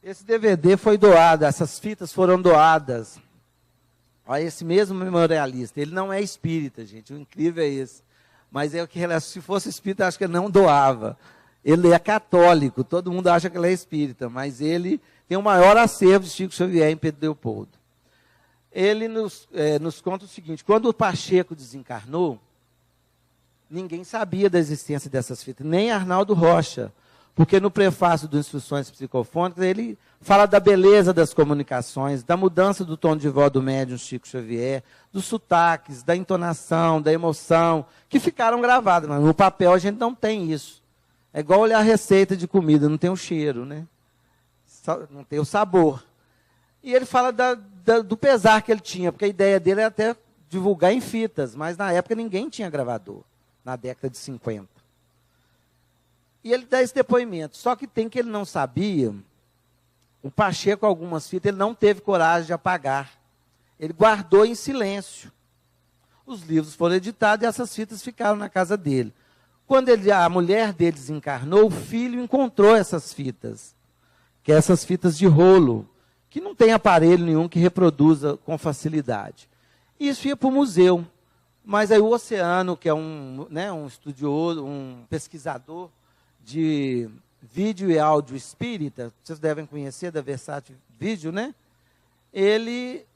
Esse DVD foi doado, essas fitas foram doadas a esse mesmo memorialista. Ele não é espírita, gente, o incrível é esse. Mas é o que, se fosse espírita, acho que ele não doava. Ele é católico, todo mundo acha que ele é espírita, mas ele tem o maior acervo de Chico Xavier em Pedro Leopoldo. Ele nos conta o seguinte: quando o Pacheco desencarnou, ninguém sabia da existência dessas fitas, nem Arnaldo Rocha, porque no prefácio do Instruções Psicofônicas ele fala da beleza das comunicações, da mudança do tom de voz do médium Chico Xavier, dos sotaques, da entonação, da emoção, que ficaram gravadas, mas no papel a gente não tem isso. É igual olhar a receita de comida, não tem o cheiro, né? Não tem o sabor. E ele fala do pesar que ele tinha, porque a ideia dele era até divulgar em fitas, mas na época ninguém tinha gravador, na década de 50. E ele dá esse depoimento, só que tem que ele não sabia, o Pacheco, algumas fitas, ele não teve coragem de apagar. Ele guardou em silêncio. Os livros foram editados e essas fitas ficaram na casa dele. Quando a mulher dele desencarnou, o filho encontrou essas fitas, que é essas fitas de rolo, que não tem aparelho nenhum que reproduza com facilidade. E isso ia para o museu. Mas aí o Oceano, que é um estudioso, um pesquisador de vídeo e áudio espírita, vocês devem conhecer da Versátil Vídeo, né? Ele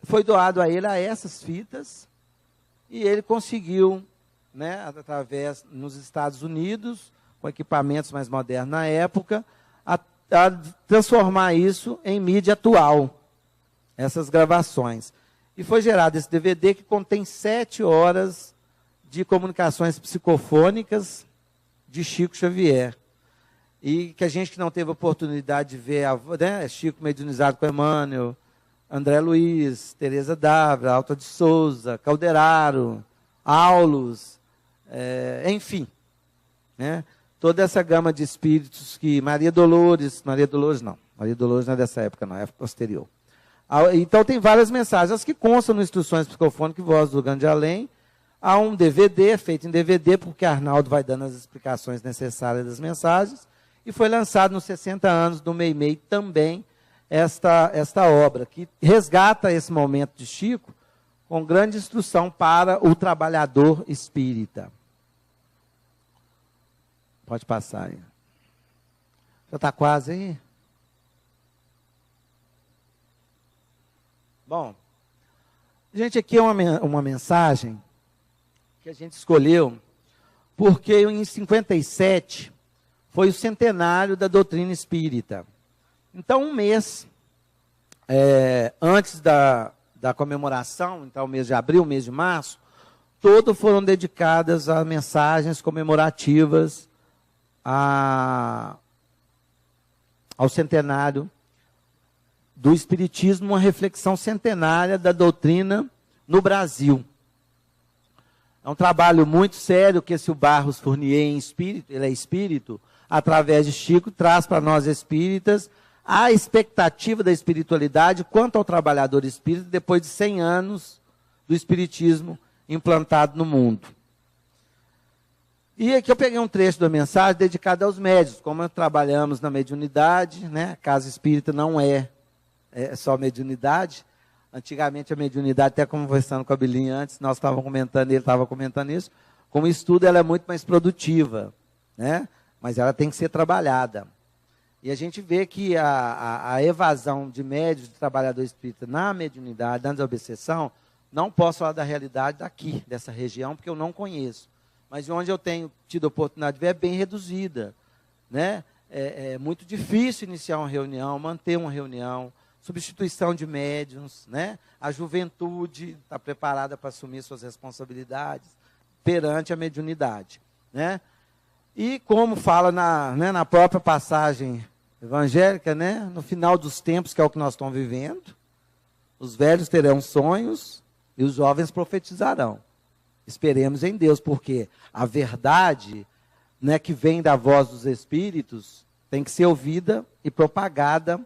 foi doado a ele essas fitas e ele conseguiu, né, através nos Estados Unidos, com equipamentos mais modernos na época, a transformar isso em mídia atual, essas gravações. E foi gerado esse DVD que contém 7 horas de comunicações psicofônicas de Chico Xavier. E que a gente que não teve oportunidade de ver, né, Chico mediunizado com Emmanuel, André Luiz, Teresa Dávila, Alta de Souza, Calderaro, Aulos, enfim, né, toda essa gama de espíritos que Maria Dolores não é dessa época, não, é posterior. Então tem várias mensagens, as que constam no Instruções Psicofônicas e Voz do Grande Além. Há um DVD, feito em DVD, porque Arnaldo vai dando as explicações necessárias das mensagens, e foi lançado nos 60 anos do Meimei também esta obra, que resgata esse momento de Chico com grande instrução para o trabalhador espírita. Pode passar aí. Já está quase aí? Bom, gente, aqui é uma mensagem que a gente escolheu porque em 57 foi o centenário da doutrina espírita. Então, um mês antes da comemoração, então o mês de abril, o mês de março, todos foram dedicadas a mensagens comemorativas ao centenário do Espiritismo, uma reflexão centenária da doutrina no Brasil. É um trabalho muito sério que esse Barros Fournier em espírito, ele é espírito, através de Chico, traz para nós espíritas a expectativa da espiritualidade quanto ao trabalhador espírita depois de 100 anos do espiritismo implantado no mundo. E aqui eu peguei um trecho da mensagem dedicada aos médiuns, como trabalhamos na mediunidade, né? A casa espírita não é só mediunidade. Antigamente a mediunidade, até conversando com a Bilinha antes, nós estávamos comentando, ele estava comentando isso, como estudo ela é muito mais produtiva, né? Mas ela tem que ser trabalhada. E a gente vê que a evasão de médios, de trabalhador espírita na mediunidade, antes da obsessão, não posso falar da realidade daqui, dessa região, porque eu não conheço. Mas de onde eu tenho tido a oportunidade de ver é bem reduzida, né? É muito difícil iniciar uma reunião, manter uma reunião, substituição de médiuns, né? A juventude está preparada para assumir suas responsabilidades perante a mediunidade, né? E como fala na própria passagem evangélica, né? No final dos tempos, que é o que nós estamos vivendo, os velhos terão sonhos e os jovens profetizarão. Esperemos em Deus, porque a verdade, né, que vem da voz dos Espíritos tem que ser ouvida e propagada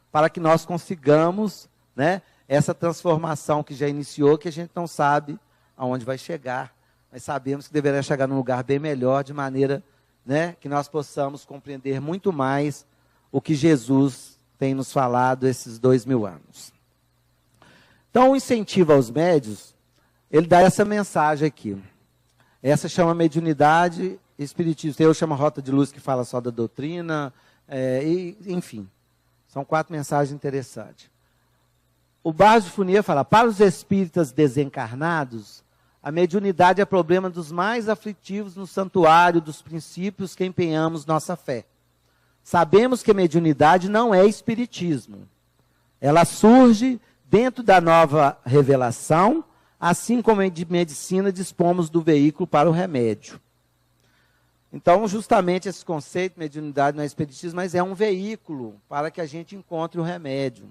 para que nós consigamos, né, essa transformação que já iniciou, que a gente não sabe aonde vai chegar, mas sabemos que deverá chegar num lugar bem melhor, de maneira, né, que nós possamos compreender muito mais o que Jesus tem nos falado esses 2000 anos. Então, o incentivo aos médios, ele dá essa mensagem aqui. Essa chama mediunidade, espiritismo. Eu chamo Rota de Luz, que fala só da doutrina, enfim. São 4 mensagens interessantes. O Barros de Fournier fala, para os espíritas desencarnados, a mediunidade é problema dos mais aflitivos no santuário dos princípios que empenhamos nossa fé. Sabemos que a mediunidade não é espiritismo. Ela surge dentro da nova revelação, assim como em medicina dispomos do veículo para o remédio. Então, justamente esse conceito de mediunidade não é espiritismo, mas é um veículo para que a gente encontre o remédio.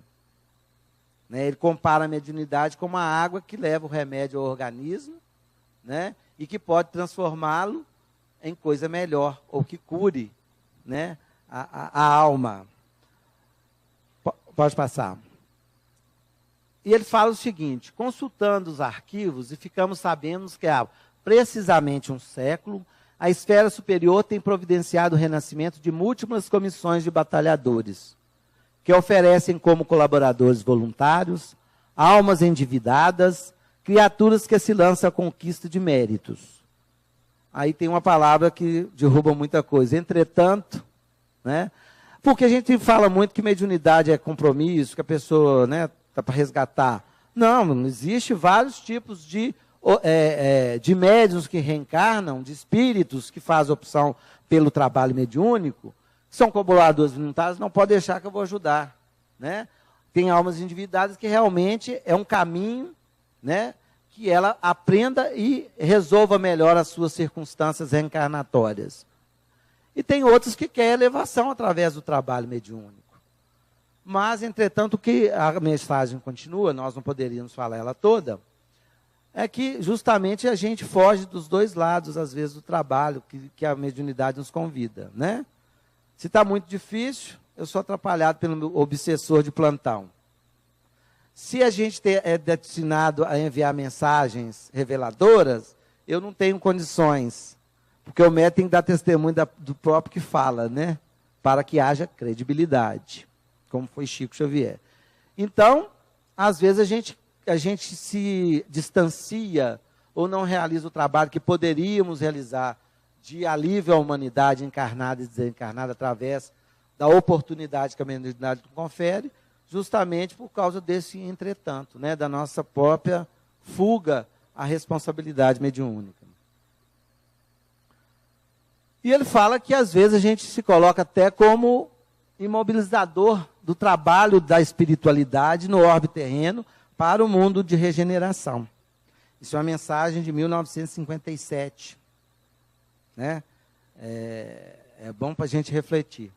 né? Ele compara a mediunidade com uma água que leva o remédio ao organismo, né? E que pode transformá-lo em coisa melhor, ou que cure, né? a alma. Pode passar. E ele fala o seguinte: consultando os arquivos, e ficamos sabendo que há precisamente um século, a esfera superior tem providenciado o renascimento de múltiplas comissões de batalhadores, que oferecem como colaboradores voluntários, almas endividadas, criaturas que se lançam à conquista de méritos. Aí tem uma palavra que derruba muita coisa. Entretanto, né? Porque a gente fala muito que mediunidade é compromisso, que a pessoa, né, está para resgatar. Não, existe vários tipos de médiuns que reencarnam, de espíritos que fazem opção pelo trabalho mediúnico, são colaboradores voluntários, não pode deixar que eu vou ajudar, né? Tem almas endividadas que realmente é um caminho, né, que ela aprenda e resolva melhor as suas circunstâncias reencarnatórias. E tem outros que querem elevação através do trabalho mediúnico. Mas, entretanto, que a mensagem continua, nós não poderíamos falar ela toda, é que justamente a gente foge dos dois lados, às vezes, do trabalho que a mediunidade nos convida, né? Se está muito difícil, eu sou atrapalhado pelo meu obsessor de plantão. Se a gente é destinado a enviar mensagens reveladoras, eu não tenho condições, porque o médium tem que dar testemunho do próprio que fala, né? Para que haja credibilidade, como foi Chico Xavier. Então, às vezes a gente se distancia ou não realiza o trabalho que poderíamos realizar de alívio à humanidade encarnada e desencarnada através da oportunidade que a mediunidade confere, justamente por causa desse entretanto, né, da nossa própria fuga à responsabilidade mediúnica. E ele fala que às vezes a gente se coloca até como imobilizador do trabalho da espiritualidade no orbe terreno para o mundo de regeneração. Isso é uma mensagem de 1957. Né? É bom para a gente refletir.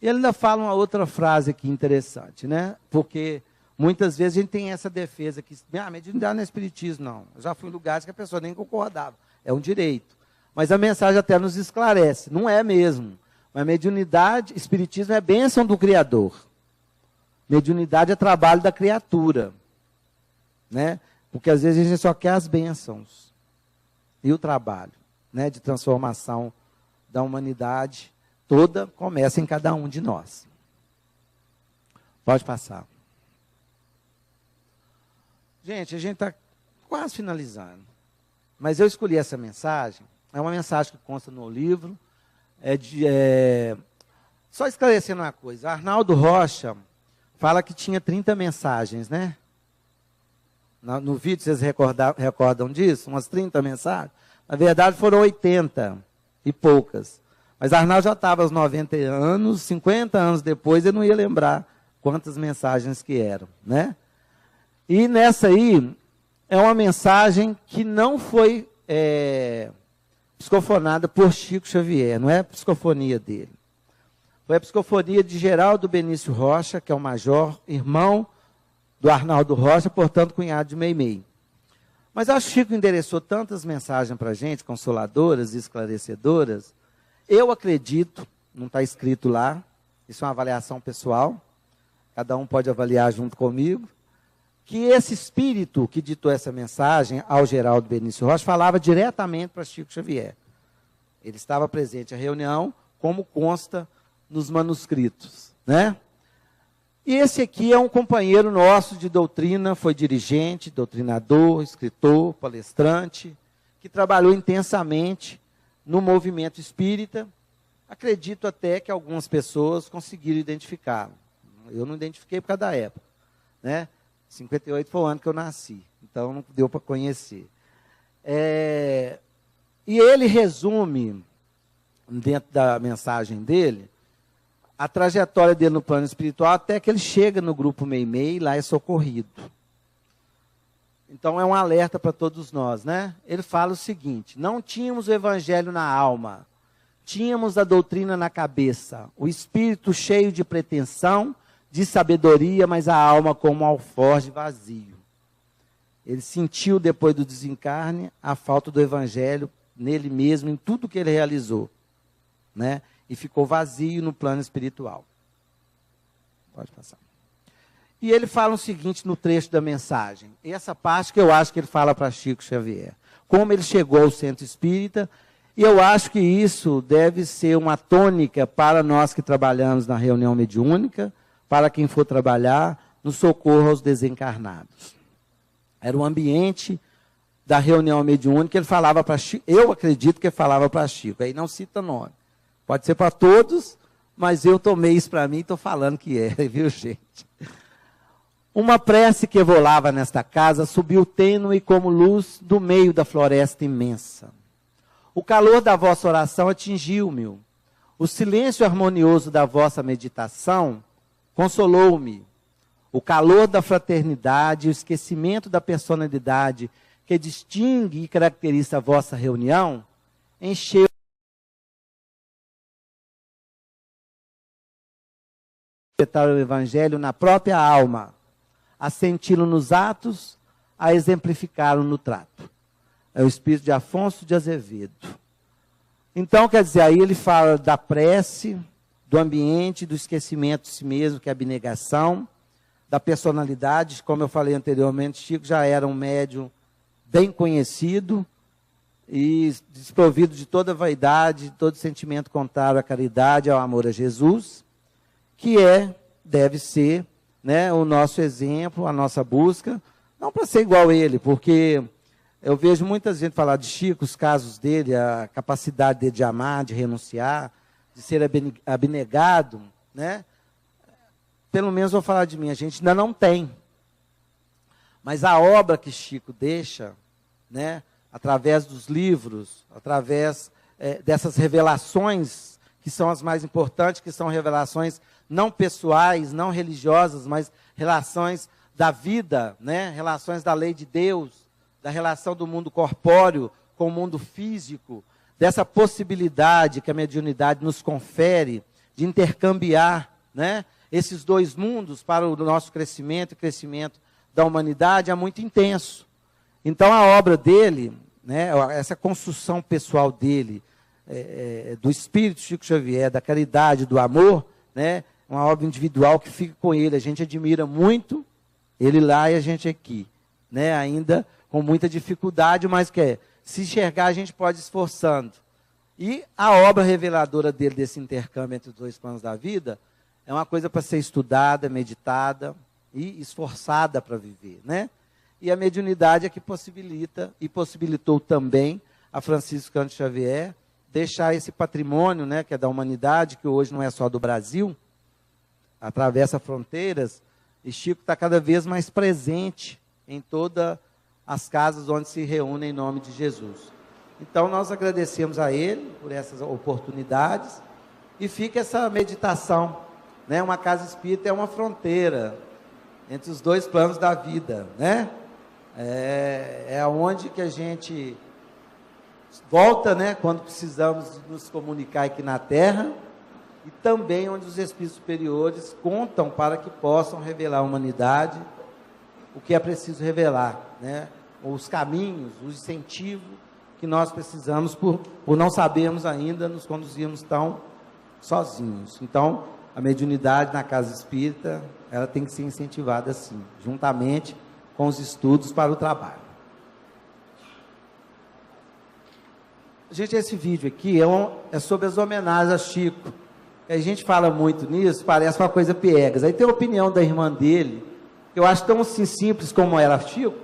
E ele ainda fala uma outra frase aqui interessante, né? Porque muitas vezes a gente tem essa defesa que mediunidade não é espiritismo, não. Eu já fui em lugares que a pessoa nem concordava. É um direito. Mas a mensagem até nos esclarece. Não é mesmo. Mas mediunidade, espiritismo é bênção do Criador. Mediunidade é trabalho da criatura. Né? Porque às vezes a gente só quer as bênçãos. E o trabalho, né, de transformação da humanidade toda começa em cada um de nós. Pode passar. Gente, a gente está quase finalizando. Mas eu escolhi essa mensagem. É uma mensagem que consta no livro. Só esclarecendo uma coisa. Arnaldo Rocha fala que tinha 30 mensagens, né? No vídeo, vocês recordam disso? Umas 30 mensagens? Na verdade, foram 80 e poucas. Mas Arnaldo já estava aos 90 anos, 50 anos depois, eu não ia lembrar quantas mensagens que eram, né? E nessa aí, é uma mensagem que não foi psicofonada por Chico Xavier, não é a psicofonia dele. Foi a psicofonia de Geraldo Benício Rocha, que é o major, irmão do Arnaldo Rocha, portanto, cunhado de Meimei. Mas acho que Chico endereçou tantas mensagens para a gente, consoladoras e esclarecedoras. Eu acredito, não está escrito lá, isso é uma avaliação pessoal, cada um pode avaliar junto comigo, que esse espírito que ditou essa mensagem ao Geraldo Benício Rocha falava diretamente para Chico Xavier. Ele estava presente à reunião, como consta nos manuscritos, né? E esse aqui é um companheiro nosso de doutrina, foi dirigente, doutrinador, escritor, palestrante, que trabalhou intensamente no movimento espírita. Acredito até que algumas pessoas conseguiram identificá-lo. Eu não identifiquei por causa da época, né? 58 foi o ano que eu nasci, então não deu para conhecer. E ele resume, dentro da mensagem dele, a trajetória dele no plano espiritual até que ele chega no grupo Meimei, lá é socorrido. Então é um alerta para todos nós, né? Ele fala o seguinte: não tínhamos o evangelho na alma, Tínhamos a doutrina na cabeça, o espírito cheio de pretensão, de sabedoria, mas a alma como um alforje vazio. Ele sentiu, depois do desencarne, a falta do evangelho nele mesmo, em tudo que ele realizou, né? E ficou vazio no plano espiritual. Pode passar. E ele fala o seguinte no trecho da mensagem. Essa parte que eu acho que ele fala para Chico Xavier. Como ele chegou ao centro espírita. E eu acho que isso deve ser uma tônica para nós que trabalhamos na reunião mediúnica, para quem for trabalhar no socorro aos desencarnados. Era o ambiente da reunião mediúnica, ele falava para Chico, eu acredito que ele falava para Chico, aí não cita nome. Pode ser para todos, mas eu tomei isso para mim e estou falando que é, viu, gente? Uma prece que evolava nesta casa subiu tênue como luz do meio da floresta imensa. O calor da vossa oração atingiu-me. O silêncio harmonioso da vossa meditação consolou-me. O calor da fraternidade e o esquecimento da personalidade que distingue e caracteriza a vossa reunião encheu o evangelho na própria alma, a senti-lo nos atos, a exemplificá-lo no trato. É o espírito de Afonso de Azevedo. Então, quer dizer, aí ele fala da prece, do ambiente, do esquecimento de si mesmo, que é a abnegação, da personalidade, como eu falei anteriormente, Chico já era um médium bem conhecido e desprovido de toda vaidade, de todo sentimento contrário à caridade, ao amor a Jesus, que deve ser, né, o nosso exemplo, a nossa busca, não para ser igual a ele, porque eu vejo muita gente falar de Chico, os casos dele, a capacidade dele de amar, de renunciar, de ser abnegado, né? Pelo menos vou falar de mim, a gente ainda não tem. Mas a obra que Chico deixa, né, através dos livros, através dessas revelações, que são as mais importantes, que são revelações não pessoais, não religiosas, mas relações da vida, né? Relações da lei de Deus, da relação do mundo corpóreo com o mundo físico, dessa possibilidade que a mediunidade nos confere de intercambiar, né, esses dois mundos para o nosso crescimento e crescimento da humanidade é muito intenso. Então a obra dele, né, essa construção pessoal dele, do espírito Chico Xavier, da caridade, do amor, né, uma obra individual que fica com ele. A gente admira muito ele lá e a gente aqui, né, ainda com muita dificuldade, mas se enxergar a gente pode ir esforçando. E a obra reveladora dele, desse intercâmbio entre os dois planos da vida, é uma coisa para ser estudada, meditada e esforçada para viver, né? E a mediunidade é que possibilita, e possibilitou também a Francisco Cândido Xavier deixar esse patrimônio, né, que é da humanidade, que hoje não é só do Brasil, atravessa fronteiras, e Chico está cada vez mais presente em todas as casas onde se reúnem em nome de Jesus. Então, nós agradecemos a ele por essas oportunidades, e fica essa meditação, né? Uma casa espírita é uma fronteira entre os dois planos da vida, né? É onde que a gente volta, né, quando precisamos nos comunicar aqui na Terra, e também onde os espíritos superiores contam para que possam revelar à humanidade o que é preciso revelar, né? Os caminhos, o incentivo que nós precisamos por não sabermos ainda nos conduzirmos tão sozinhos. Então, a mediunidade na casa espírita, ela tem que ser incentivada assim, juntamente com os estudos para o trabalho. Gente, esse vídeo aqui é sobre as homenagens a Chico. A gente fala muito nisso, parece uma coisa piegas. Aí tem a opinião da irmã dele, que eu acho tão assim, simples como era Chico,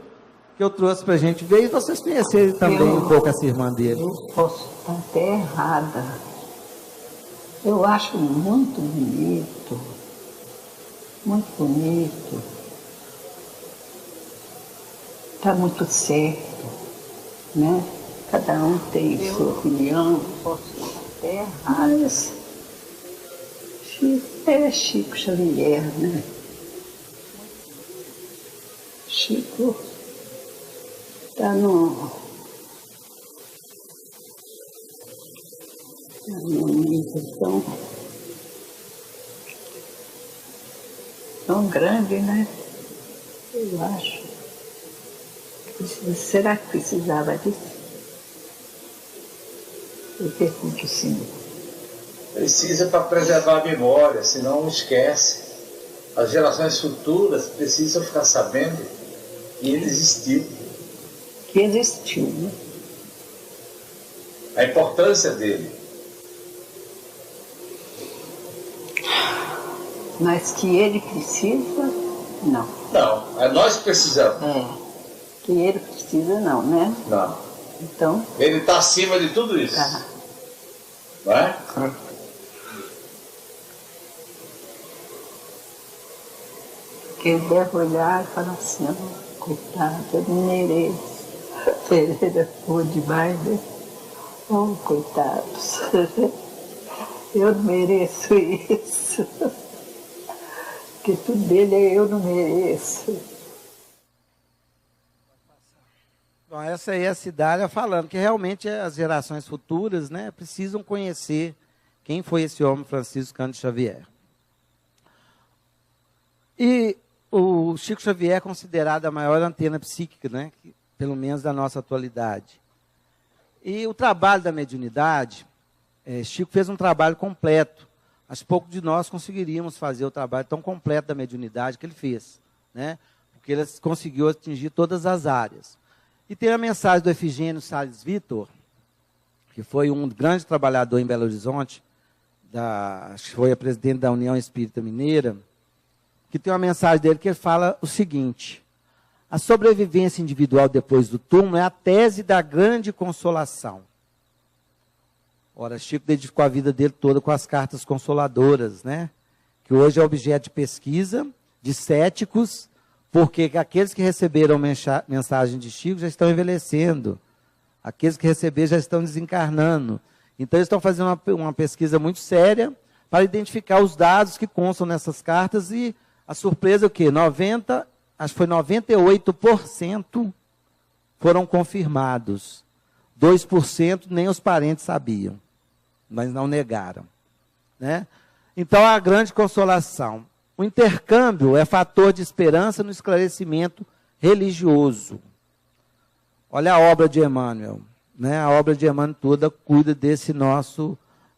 que eu trouxe para a gente ver, e vocês conhecerem também um pouco essa irmã dele. Eu posso estar até errada. Eu acho muito bonito, muito bonito. Está muito certo, né? Cada um tem sua opinião. Posso estar até errada. Mas é Chico Xavier, né? Chico está tão grande, né? Eu acho. Será que precisava disso? Eu pergunto sim. Precisa para preservar a memória, senão não esquece. As gerações futuras precisam ficar sabendo que ele existiu. Que existiu, né? A importância dele. Mas que ele precisa, não. Não, é nós que precisamos. Que ele precisa, não, né? Não. Então... Ele está acima de tudo isso. Tá. Não é? Que ele deve olhar e falar assim, oh, coitado, eu não mereço. Pereira foi demais, né? Oh, coitados. Eu não mereço isso. Que tudo dele eu não mereço. Bom, essa aí é a Cidália falando que realmente as gerações futuras, né, precisam conhecer quem foi esse homem Francisco Cândido Xavier. E o Chico Xavier é considerado a maior antena psíquica, né, pelo menos da nossa atualidade. E o trabalho da mediunidade, Chico fez um trabalho completo. Acho que pouco de nós conseguiríamos fazer o trabalho tão completo da mediunidade que ele fez, né, porque ele conseguiu atingir todas as áreas. E tem a mensagem do Efigênio Salles Vitor, que foi um grande trabalhador em Belo Horizonte, acho que foi a presidente da União Espírita Mineira, que tem uma mensagem dele que ele fala o seguinte: a sobrevivência individual depois do túmulo é a tese da grande consolação. Ora, Chico dedicou a vida dele toda com as cartas consoladoras, né? Que hoje é objeto de pesquisa de céticos, porque aqueles que receberam mensagem de Chico já estão envelhecendo. Aqueles que receberam já estão desencarnando. Então, eles estão fazendo uma pesquisa muito séria para identificar os dados que constam nessas cartas. E a surpresa é o quê? Acho que foi 98% foram confirmados. 2% nem os parentes sabiam, mas não negaram, né? Então, a grande consolação. O intercâmbio é fator de esperança no esclarecimento religioso. Olha a obra de Emmanuel, né? A obra de Emmanuel toda cuida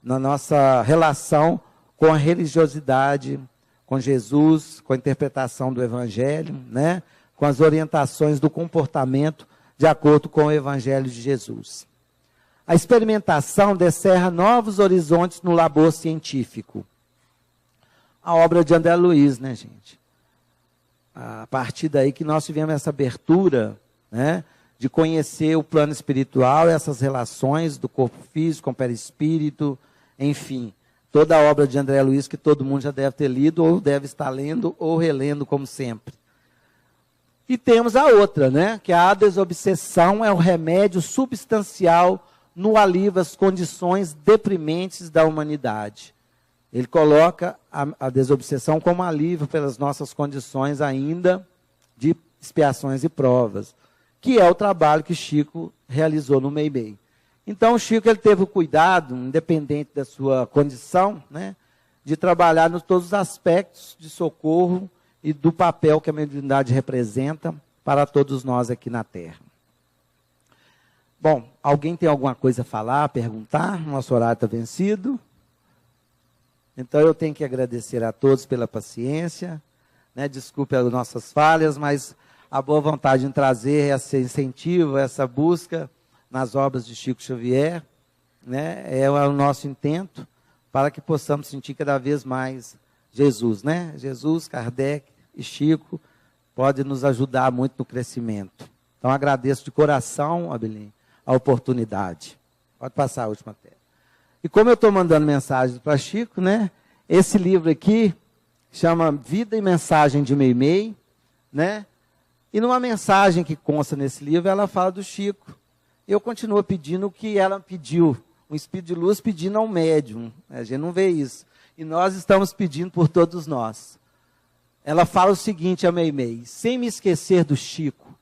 na nossa relação com a religiosidade, com Jesus, com a interpretação do Evangelho, né? Com as orientações do comportamento de acordo com o Evangelho de Jesus. A experimentação descerra novos horizontes no labor científico. A obra de André Luiz, né, gente? A partir daí que nós tivemos essa abertura, né, de conhecer o plano espiritual, essas relações do corpo físico com o perispírito, enfim, toda a obra de André Luiz que todo mundo já deve ter lido, ou deve estar lendo, ou relendo, como sempre. E temos a outra, né, que a desobsessão é o remédio substancial no alívio às condições deprimentes da humanidade. Ele coloca a desobsessão como alívio pelas nossas condições ainda de expiações e provas, que é o trabalho que Chico realizou no Meimei. Então, o Chico ele teve o cuidado, independente da sua condição, né, de trabalhar em todos os aspectos de socorro e do papel que a mediunidade representa para todos nós aqui na Terra. Bom, alguém tem alguma coisa a falar, a perguntar? Nosso horário está vencido. Então, eu tenho que agradecer a todos pela paciência, né? Desculpe as nossas falhas, mas a boa vontade em trazer esse incentivo, essa busca nas obras de Chico Xavier, né? É o nosso intento para que possamos sentir cada vez mais Jesus, né? Jesus, Kardec e Chico podem nos ajudar muito no crescimento. Então, agradeço de coração, Abelinho, a oportunidade. Pode passar a última tela. E como eu estou mandando mensagens para Chico, né? Esse livro aqui chama Vida e Mensagem de Meimei, né? E numa mensagem que consta nesse livro, ela fala do Chico. Eu continuo pedindo o que ela pediu, um espírito de luz pedindo ao médium. A gente não vê isso. E nós estamos pedindo por todos nós. Ela fala o seguinte a Meimei: sem me esquecer do Chico,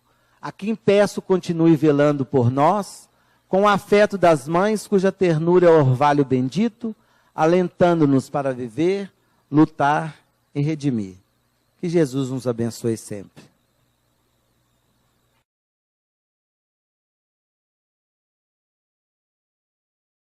a quem peço continue velando por nós, com o afeto das mães, cuja ternura é orvalho bendito, alentando-nos para viver, lutar e redimir. Que Jesus nos abençoe sempre.